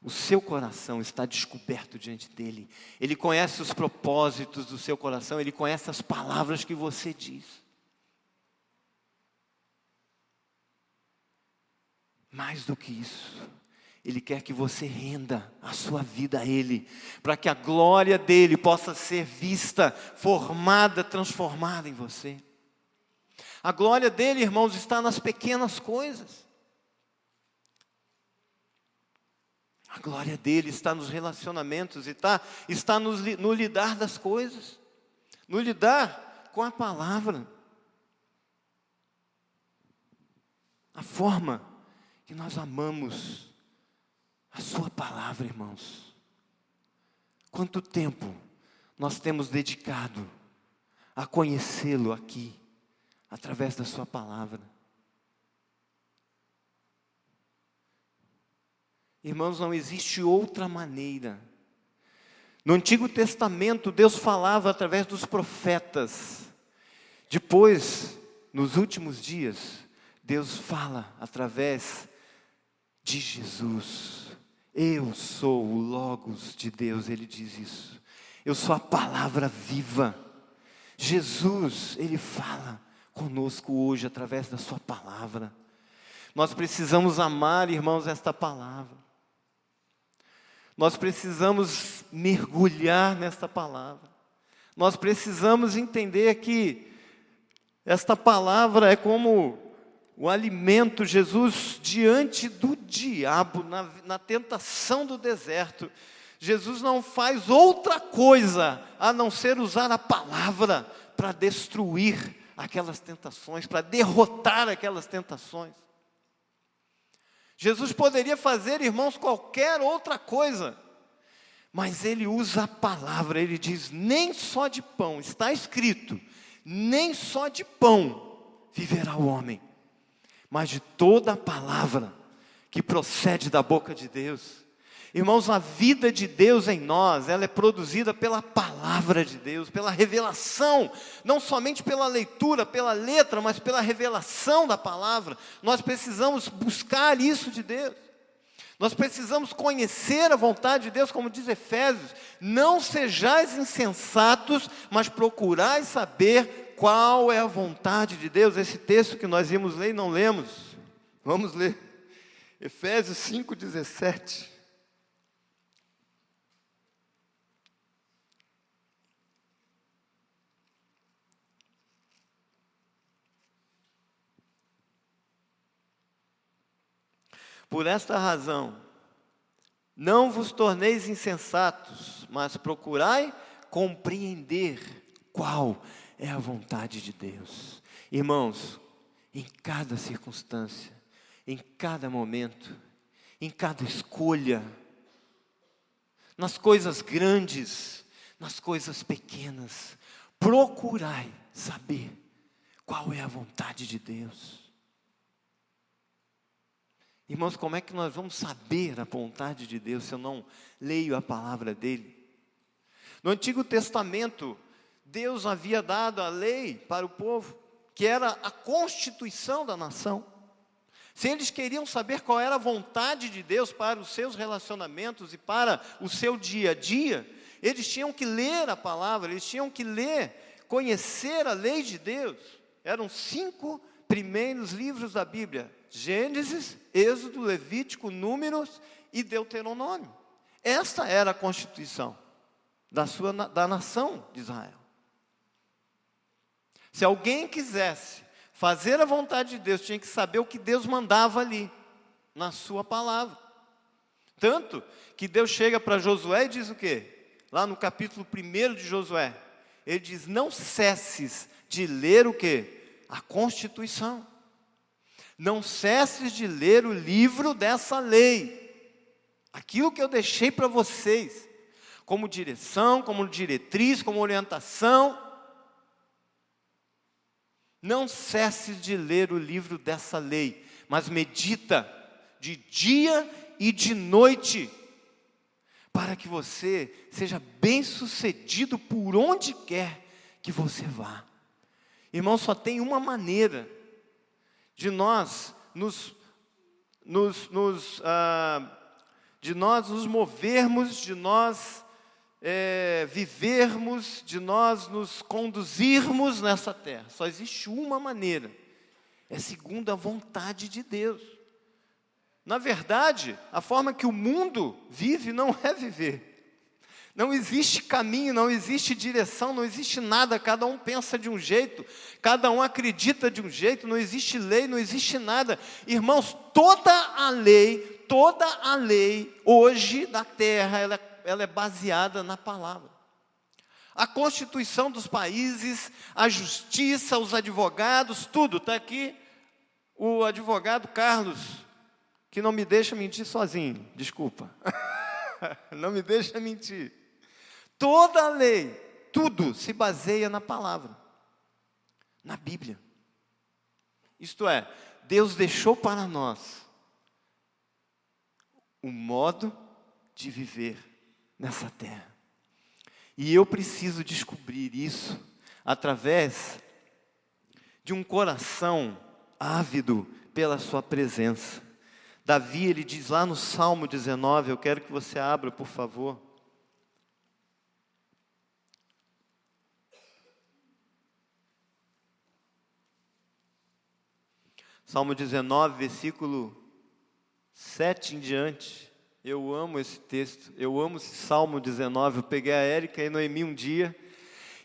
O seu coração está descoberto diante dele. Ele conhece os propósitos do seu coração, ele conhece as palavras que você diz. Mais do que isso, Ele quer que você renda a sua vida a Ele, para que a glória dEle possa ser vista, formada, transformada em você. A glória dEle, irmãos, está nas pequenas coisas. A glória dEle está nos relacionamentos, está no lidar das coisas, no lidar com a palavra. A forma que nós amamos a sua palavra, irmãos. Quanto tempo nós temos dedicado a conhecê-lo aqui, através da sua palavra. Irmãos, não existe outra maneira. No Antigo Testamento, Deus falava através dos profetas. Depois, nos últimos dias, Deus fala através de Jesus. Eu sou o Logos de Deus, Ele diz isso. Eu sou a palavra viva. Jesus, Ele fala conosco hoje através da sua palavra. Nós precisamos amar, irmãos, esta palavra. Nós precisamos mergulhar nesta palavra. Nós precisamos entender que esta palavra é como o alimento. Jesus, diante do diabo, na tentação do deserto, Jesus não faz outra coisa a não ser usar a palavra para destruir aquelas tentações, para derrotar aquelas tentações. Jesus poderia fazer, irmãos, qualquer outra coisa, mas Ele usa a palavra. Ele diz, nem só de pão, está escrito, nem só de pão viverá o homem, mas de toda a palavra que procede da boca de Deus. Irmãos, a vida de Deus em nós, ela é produzida pela palavra de Deus, pela revelação, não somente pela leitura, pela letra, mas pela revelação da palavra. Nós precisamos buscar isso de Deus. Nós precisamos conhecer a vontade de Deus, como diz Efésios. Não sejais insensatos, mas procurai saber qual é a vontade de Deus. Esse texto que nós íamos ler e não lemos. Vamos ler. Efésios 5:17. Por esta razão, não vos torneis insensatos, mas procurai compreender qual é a vontade de Deus. Irmãos, em cada circunstância, em cada momento, em cada escolha, nas coisas grandes, nas coisas pequenas, procurai saber qual é a vontade de Deus. Irmãos, como é que nós vamos saber a vontade de Deus se eu não leio a palavra dele? No Antigo Testamento, Deus havia dado a lei para o povo, que era a constituição da nação. Se eles queriam saber qual era a vontade de Deus para os seus relacionamentos e para o seu dia a dia, eles tinham que ler a palavra, eles tinham que ler, conhecer a lei de Deus. Eram 5 primeiros livros da Bíblia: Gênesis, Êxodo, Levítico, Números e Deuteronômio. Esta era a constituição da nação de Israel. Se alguém quisesse fazer a vontade de Deus, tinha que saber o que Deus mandava ali, na sua palavra. Tanto que Deus chega para Josué e diz o quê? Lá no capítulo 1 de Josué, ele diz: não cesses de ler o quê? A Constituição. Não cesses de ler o livro dessa lei. Aquilo que eu deixei para vocês, como direção, como diretriz, como orientação. Não cesses de ler o livro dessa lei, mas medita de dia e de noite, para que você seja bem-sucedido por onde quer que você vá. Irmão, só tem uma maneira de nós nos movermos, de nós vivermos, de nós nos conduzirmos nessa terra. Só existe uma maneira, é segundo a vontade de Deus. Na verdade, a forma que o mundo vive não é viver. Não existe caminho, não existe direção, não existe nada. Cada um pensa de um jeito, cada um acredita de um jeito, não existe lei, não existe nada. Irmãos, toda a lei hoje da terra, ela é baseada na palavra. A constituição dos países, a justiça, os advogados, tudo. Está aqui o advogado Carlos, que não me deixa mentir sozinho, desculpa. Não me deixa mentir. Toda a lei, tudo se baseia na palavra, na Bíblia. Isto é, Deus deixou para nós o modo de viver nessa terra. E eu preciso descobrir isso através de um coração ávido pela sua presença. Davi, ele diz lá no Salmo 19, eu quero que você abra, por favor. Salmo 19, versículo 7 em diante. Eu amo esse texto, eu amo esse Salmo 19. Eu peguei a Érica e a Noemi um dia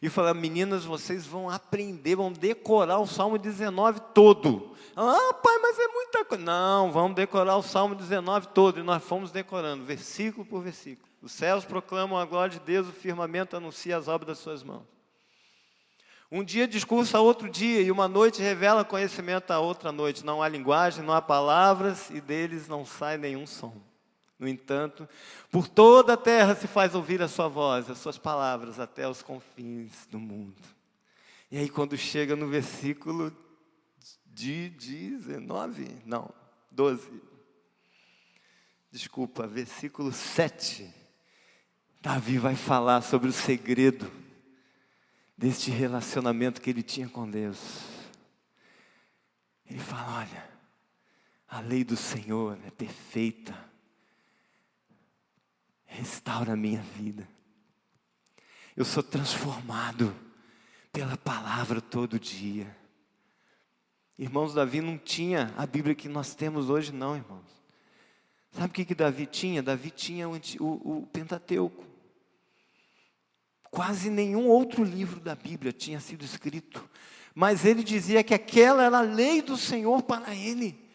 e falei: meninas, vocês vão aprender, vão decorar o Salmo 19 todo. Ah, pai, mas é muita coisa. Não, vamos decorar o Salmo 19 todo. E nós fomos decorando, versículo por versículo. Os céus proclamam a glória de Deus, o firmamento anuncia as obras das suas mãos. Um dia discursa a outro dia, e uma noite revela conhecimento a outra noite. Não há linguagem, não há palavras, e deles não sai nenhum som. No entanto, por toda a terra se faz ouvir a sua voz, as suas palavras até os confins do mundo. E aí quando chega no versículo de 12. Desculpa, versículo 7. Davi vai falar sobre o segredo deste relacionamento que ele tinha com Deus. Ele fala: olha, a lei do Senhor é perfeita, restaura a minha vida. Eu sou transformado pela palavra todo dia. Irmãos, Davi não tinha a Bíblia que nós temos hoje não, irmãos. Sabe o que Davi tinha? Davi tinha o Pentateuco. Quase nenhum outro livro da Bíblia tinha sido escrito. Mas ele dizia que aquela era a lei do Senhor para ele.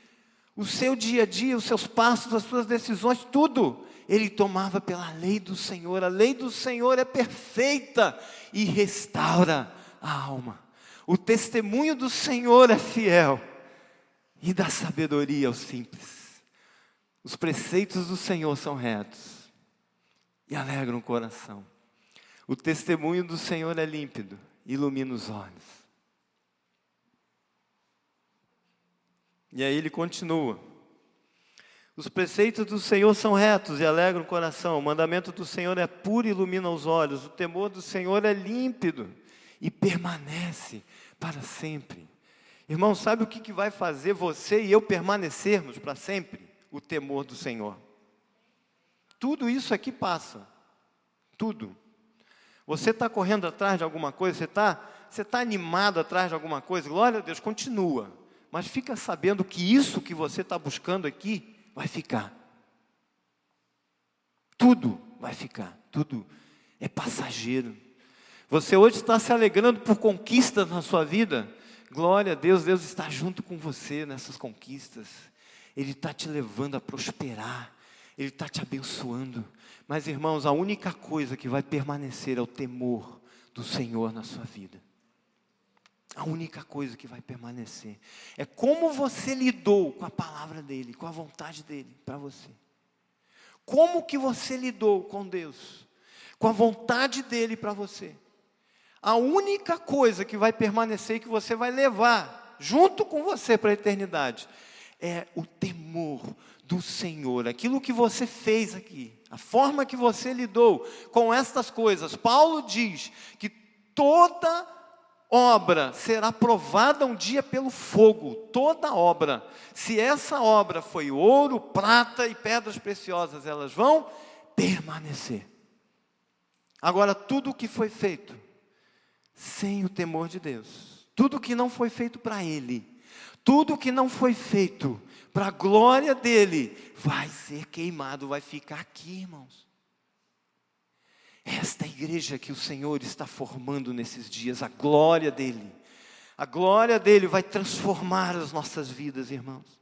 O seu dia a dia, os seus passos, as suas decisões, tudo, ele tomava pela lei do Senhor. A lei do Senhor é perfeita e restaura a alma. O testemunho do Senhor é fiel e dá sabedoria aos simples. Os preceitos do Senhor são retos e alegram o coração. O testemunho do Senhor é límpido, ilumina os olhos. E aí ele continua. Os preceitos do Senhor são retos e alegram o coração. O mandamento do Senhor é puro e ilumina os olhos. O temor do Senhor é límpido e permanece para sempre. Irmão, sabe o que vai fazer você e eu permanecermos para sempre? O temor do Senhor. Tudo isso aqui passa. Tudo. Você está correndo atrás de alguma coisa, você tá animado atrás de alguma coisa, glória a Deus, continua. Mas fica sabendo que isso que você está buscando aqui, vai ficar. Tudo vai ficar, tudo é passageiro. Você hoje está se alegrando por conquistas na sua vida, glória a Deus, Deus está junto com você nessas conquistas. Ele está te levando a prosperar, Ele está te abençoando. Mas irmãos, a única coisa que vai permanecer é o temor do Senhor na sua vida. A única coisa que vai permanecer é como você lidou com a palavra dEle, com a vontade dEle para você. Como que você lidou com Deus, com a vontade dEle para você. A única coisa que vai permanecer e que você vai levar junto com você para a eternidade é o temor do Senhor, aquilo que você fez aqui, a forma que você lidou com estas coisas. Paulo diz que toda obra será provada um dia pelo fogo, toda obra. Se essa obra foi ouro, prata e pedras preciosas, elas vão permanecer. Agora, tudo o que foi feito sem o temor de Deus, tudo que não foi feito para Ele, tudo que não foi feito para a glória dEle, vai ser queimado, vai ficar aqui, irmãos. Esta igreja que o Senhor está formando nesses dias, a glória dEle vai transformar as nossas vidas, irmãos.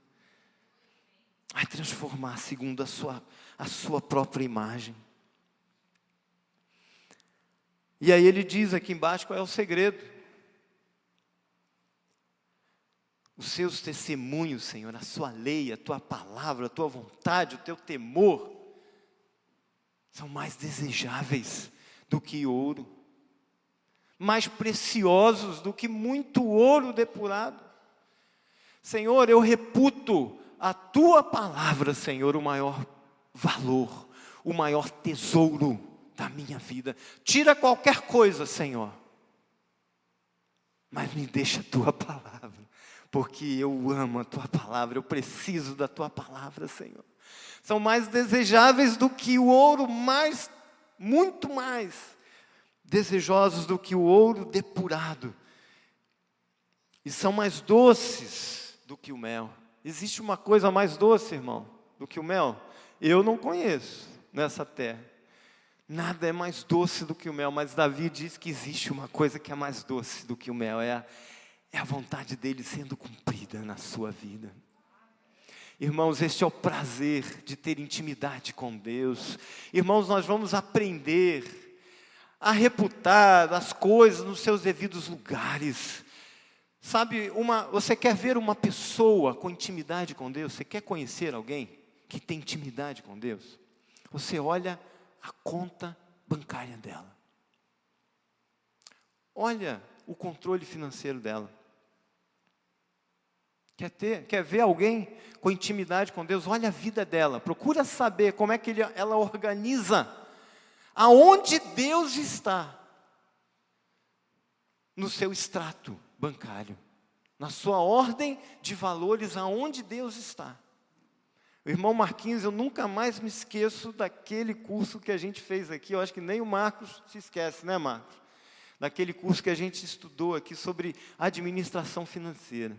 Vai transformar segundo a sua própria imagem. E aí ele diz aqui embaixo qual é o segredo. Os seus testemunhos, Senhor, a sua lei, a tua palavra, a tua vontade, o teu temor, são mais desejáveis do que ouro, mais preciosos do que muito ouro depurado. Senhor, eu reputo a tua palavra, Senhor, o maior valor, o maior tesouro da minha vida. Tira qualquer coisa, Senhor, mas me deixa a tua palavra, porque eu amo a tua palavra, eu preciso da tua palavra, Senhor. São mais desejáveis do que o ouro, muito mais desejosos do que o ouro depurado. E são mais doces do que o mel. Existe uma coisa mais doce, irmão, do que o mel? Eu não conheço nessa terra. Nada é mais doce do que o mel, mas Davi diz que existe uma coisa que é mais doce do que o mel, é a vontade dele sendo cumprida na sua vida. Irmãos, este é o prazer de ter intimidade com Deus. Irmãos, nós vamos aprender a reputar as coisas nos seus devidos lugares. Sabe, você quer ver uma pessoa com intimidade com Deus? Você quer conhecer alguém que tem intimidade com Deus? Você olha a conta bancária dela. Olha o controle financeiro dela. Quer ver alguém com intimidade com Deus? Olha a vida dela. Procura saber como é que ela organiza. Aonde Deus está no seu extrato bancário. Na sua ordem de valores, aonde Deus está. O irmão Marquinhos, eu nunca mais me esqueço daquele curso que a gente fez aqui. Eu acho que nem o Marcos se esquece, né, Marcos? Daquele curso que a gente estudou aqui sobre administração financeira.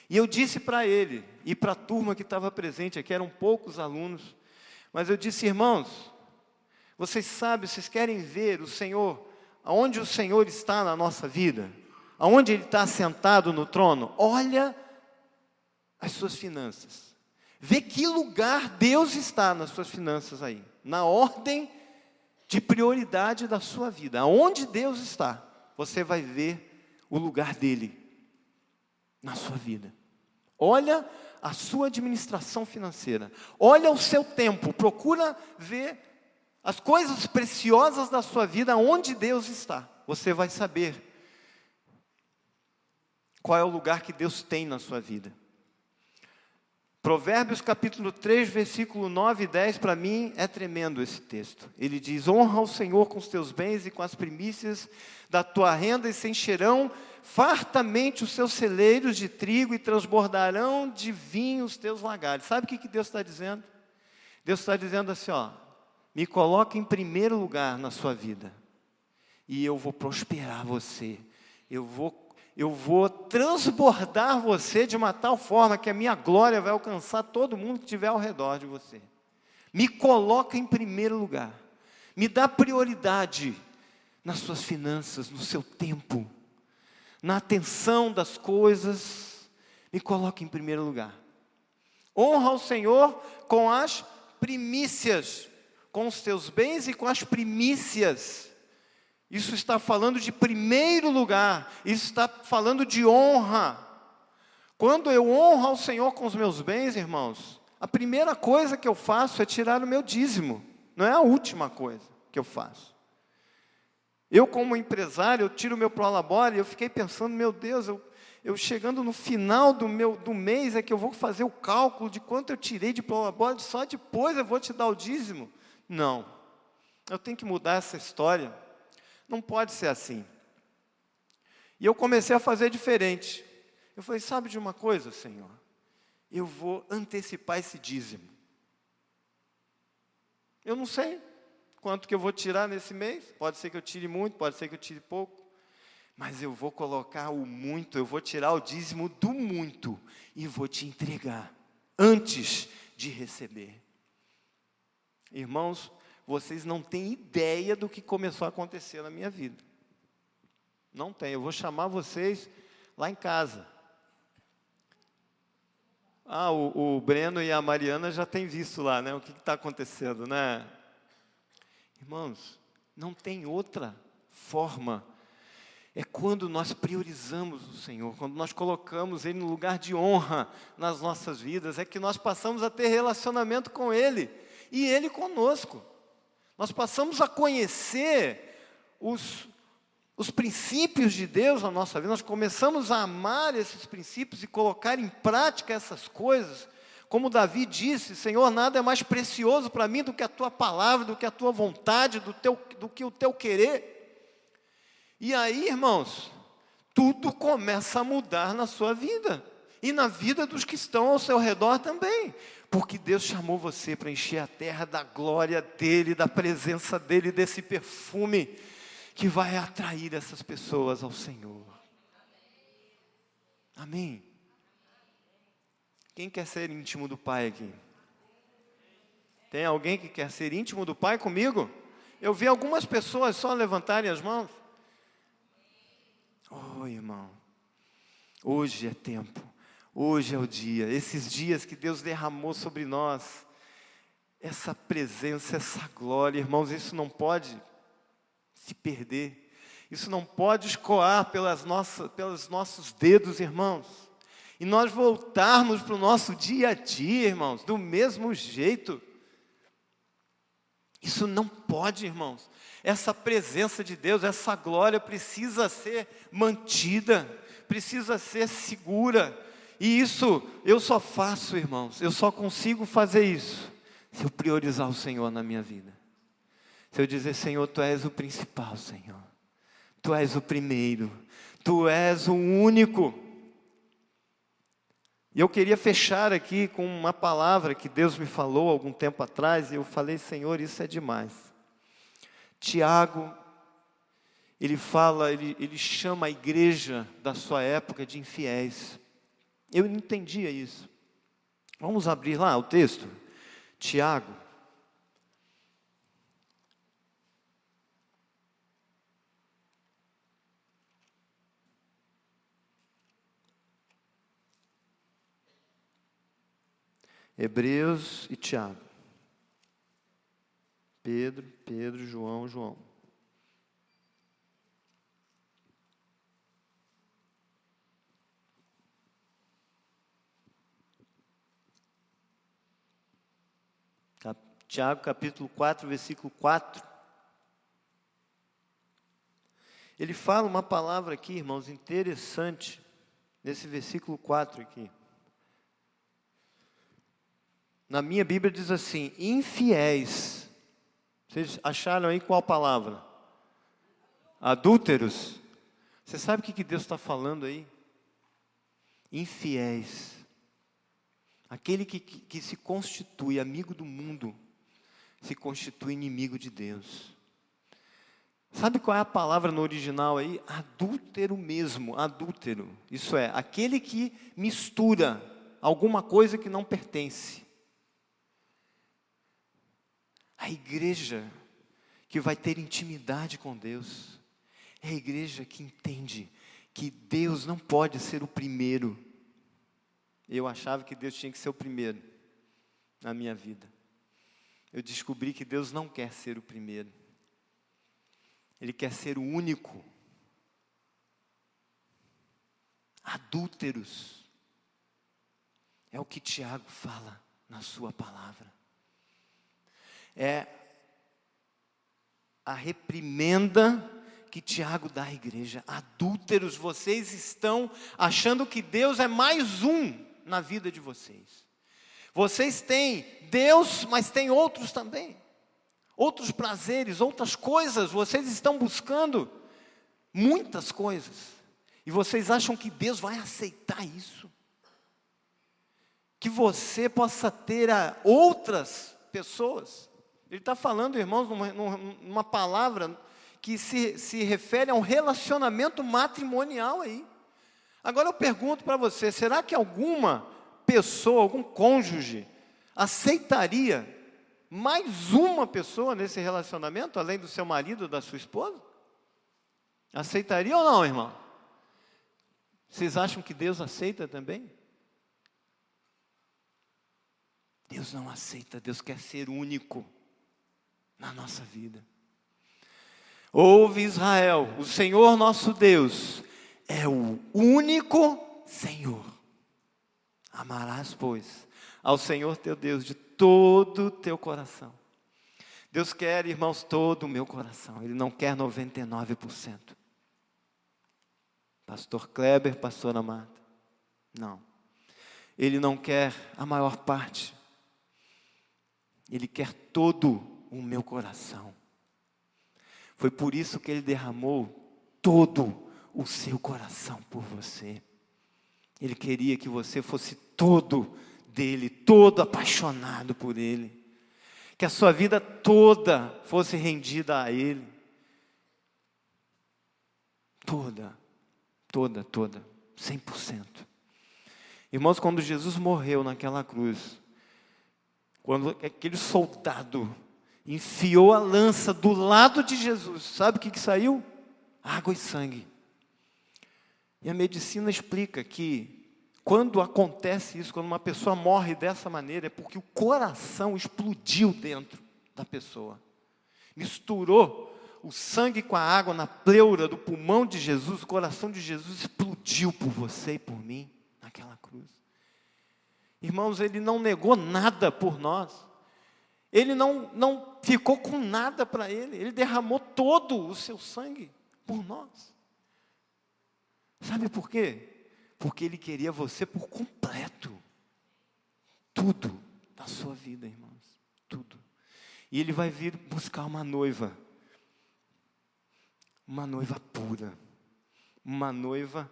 E eu disse para ele, e para a turma que estava presente aqui, eram poucos alunos, mas eu disse, irmãos, vocês sabem, vocês querem ver o Senhor, aonde o Senhor está na nossa vida? Aonde Ele está sentado no trono? Olha as suas finanças. Vê que lugar Deus está nas suas finanças aí. Na ordem de prioridade da sua vida. Aonde Deus está, você vai ver o lugar dEle na sua vida. Olha a sua administração financeira. Olha o seu tempo. Procura ver as coisas preciosas da sua vida, onde Deus está. Você vai saber qual é o lugar que Deus tem na sua vida. Provérbios capítulo 3, versículo 9 e 10, para mim é tremendo esse texto. Ele diz, honra o Senhor com os teus bens e com as primícias da tua renda, e se encherão fartamente os seus celeiros de trigo e transbordarão de vinho os teus lagares. Sabe o que Deus está dizendo? Deus está dizendo assim, ó, me coloca em primeiro lugar na sua vida, e eu vou prosperar você, eu vou transbordar você de uma tal forma que a minha glória vai alcançar todo mundo que estiver ao redor de você. Me coloca em primeiro lugar. Me dá prioridade nas suas finanças, no seu tempo, na atenção das coisas. Me coloca em primeiro lugar. Honra o Senhor com as primícias, com os teus bens e com as primícias. Isso está falando de primeiro lugar, isso está falando de honra. Quando eu honro ao Senhor com os meus bens, irmãos, a primeira coisa que eu faço é tirar o meu dízimo, não é a última coisa que eu faço. Eu, como empresário, eu tiro o meu prolabore, e eu fiquei pensando, meu Deus, eu chegando no final do mês é que eu vou fazer o cálculo de quanto eu tirei de prolabore, só depois eu vou te dar o dízimo. Não, eu tenho que mudar essa história. Não pode ser assim. E eu comecei a fazer diferente. Eu falei, sabe de uma coisa, Senhor? Eu vou antecipar esse dízimo. Eu não sei quanto que eu vou tirar nesse mês. Pode ser que eu tire muito, pode ser que eu tire pouco. Mas eu vou colocar o muito, eu vou tirar o dízimo do muito e vou te entregar antes de receber. Irmãos, vocês não têm ideia do que começou a acontecer na minha vida. Não tem. Eu vou chamar vocês lá em casa. O Breno e a Mariana já têm visto lá, né? O que está acontecendo, né? Irmãos, não tem outra forma. É quando nós priorizamos o Senhor, quando nós colocamos Ele no lugar de honra nas nossas vidas, é que nós passamos a ter relacionamento com Ele e Ele conosco. Nós passamos a conhecer os princípios de Deus na nossa vida, nós começamos a amar esses princípios e colocar em prática essas coisas. Como Davi disse, Senhor, nada é mais precioso para mim do que a Tua palavra, do que a Tua vontade, do que o Teu querer. E aí, irmãos, tudo começa a mudar na sua vida, e na vida dos que estão ao seu redor também. Porque Deus chamou você para encher a terra da glória dEle, da presença dEle, desse perfume que vai atrair essas pessoas ao Senhor. Amém? Quem quer ser íntimo do Pai aqui? Tem alguém que quer ser íntimo do Pai comigo? Eu vi algumas pessoas só levantarem as mãos. Oh, irmão, hoje é tempo. Hoje é o dia, esses dias que Deus derramou sobre nós, essa presença, essa glória, irmãos, isso não pode se perder, isso não pode escoar pelos nossos dedos, irmãos, e nós voltarmos para o nosso dia a dia, irmãos, do mesmo jeito. Isso não pode, irmãos, essa presença de Deus, essa glória precisa ser mantida, precisa ser segura. E isso eu só faço, irmãos, eu só consigo fazer isso se eu priorizar o Senhor na minha vida. Se eu dizer, Senhor, Tu és o principal, Senhor. Tu és o primeiro. Tu és o único. E eu queria fechar aqui com uma palavra que Deus me falou algum tempo atrás, e eu falei, Senhor, isso é demais. Tiago, ele fala, ele chama a igreja da sua época de infiéis. Eu não entendia isso. Vamos abrir lá o texto. Tiago. Hebreus e Tiago. Pedro, João. Tiago capítulo 4, versículo 4. Ele fala uma palavra aqui, irmãos, interessante, nesse versículo 4 aqui. Na minha Bíblia diz assim, infiéis. Vocês acharam aí qual palavra? Adúlteros. Você sabe o que Deus está falando aí? Infiéis. Aquele que se constitui amigo do mundo, se constitui inimigo de Deus. Sabe qual é a palavra no original aí? Adúltero mesmo, adúltero. Isso é, aquele que mistura alguma coisa que não pertence. A igreja que vai ter intimidade com Deus é a igreja que entende que Deus não pode ser o primeiro. Eu achava que Deus tinha que ser o primeiro na minha vida. Eu descobri que Deus não quer ser o primeiro. Ele quer ser o único. Adúlteros. É o que Tiago fala na sua palavra. É a reprimenda que Tiago dá à igreja. Adúlteros, vocês estão achando que Deus é mais um na vida de vocês. Vocês têm Deus, mas tem outros também. Outros prazeres, outras coisas. Vocês estão buscando muitas coisas. E vocês acham que Deus vai aceitar isso? Que você possa ter outras pessoas. Ele está falando, irmãos, numa palavra que se refere a um relacionamento matrimonial aí. Agora eu pergunto para você, será que alguma pessoa, algum cônjuge, aceitaria mais uma pessoa nesse relacionamento, além do seu marido ou da sua esposa? Aceitaria ou não, irmão? Vocês acham que Deus aceita também? Deus não aceita, Deus quer ser único na nossa vida. Ouve Israel, o Senhor nosso Deus é o único Senhor. Amarás, pois, ao Senhor teu Deus de todo o teu coração. Deus quer, irmãos, todo o meu coração. Ele não quer 99%. Pastor Kleber, pastora Marta. Não. Ele não quer a maior parte. Ele quer todo o meu coração. Foi por isso que Ele derramou todo o seu coração por você. Ele queria que você fosse todo dele, todo apaixonado por Ele. Que a sua vida toda fosse rendida a Ele. Toda, 100%. Irmãos, quando Jesus morreu naquela cruz, quando aquele soldado enfiou a lança do lado de Jesus, sabe o que saiu? Água e sangue. E a medicina explica que quando acontece isso, quando uma pessoa morre dessa maneira, é porque o coração explodiu dentro da pessoa. Misturou o sangue com a água na pleura do pulmão de Jesus, o coração de Jesus explodiu por você e por mim naquela cruz. Irmãos, Ele não negou nada por nós. Ele não ficou com nada para Ele. Ele derramou todo o seu sangue por nós. Sabe por quê? Porque Ele queria você por completo. Tudo da sua vida, irmãos. Tudo. E Ele vai vir buscar uma noiva. Uma noiva pura. Uma noiva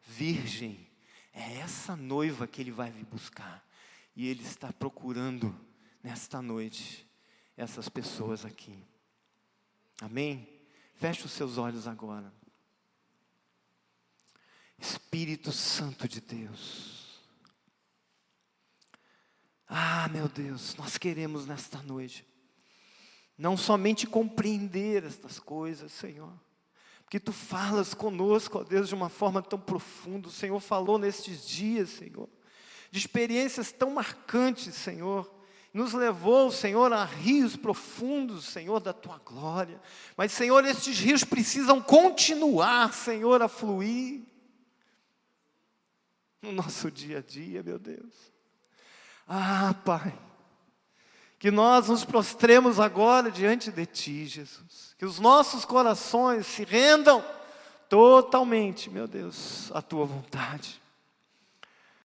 virgem. É essa noiva que Ele vai vir buscar. E Ele está procurando nesta noite essas pessoas aqui. Amém? Feche os seus olhos agora. Espírito Santo de Deus. Ah, meu Deus, nós queremos nesta noite não somente compreender estas coisas, Senhor, porque Tu falas conosco, ó Deus, de uma forma tão profunda. O Senhor falou nestes dias, Senhor, de experiências tão marcantes, Senhor. Nos levou, Senhor, a rios profundos, Senhor, da Tua glória. Mas, Senhor, estes rios precisam continuar, Senhor, a fluir no nosso dia a dia, meu Deus. Ah, Pai, que nós nos prostremos agora diante de Ti, Jesus. Que os nossos corações se rendam totalmente, meu Deus, à Tua vontade.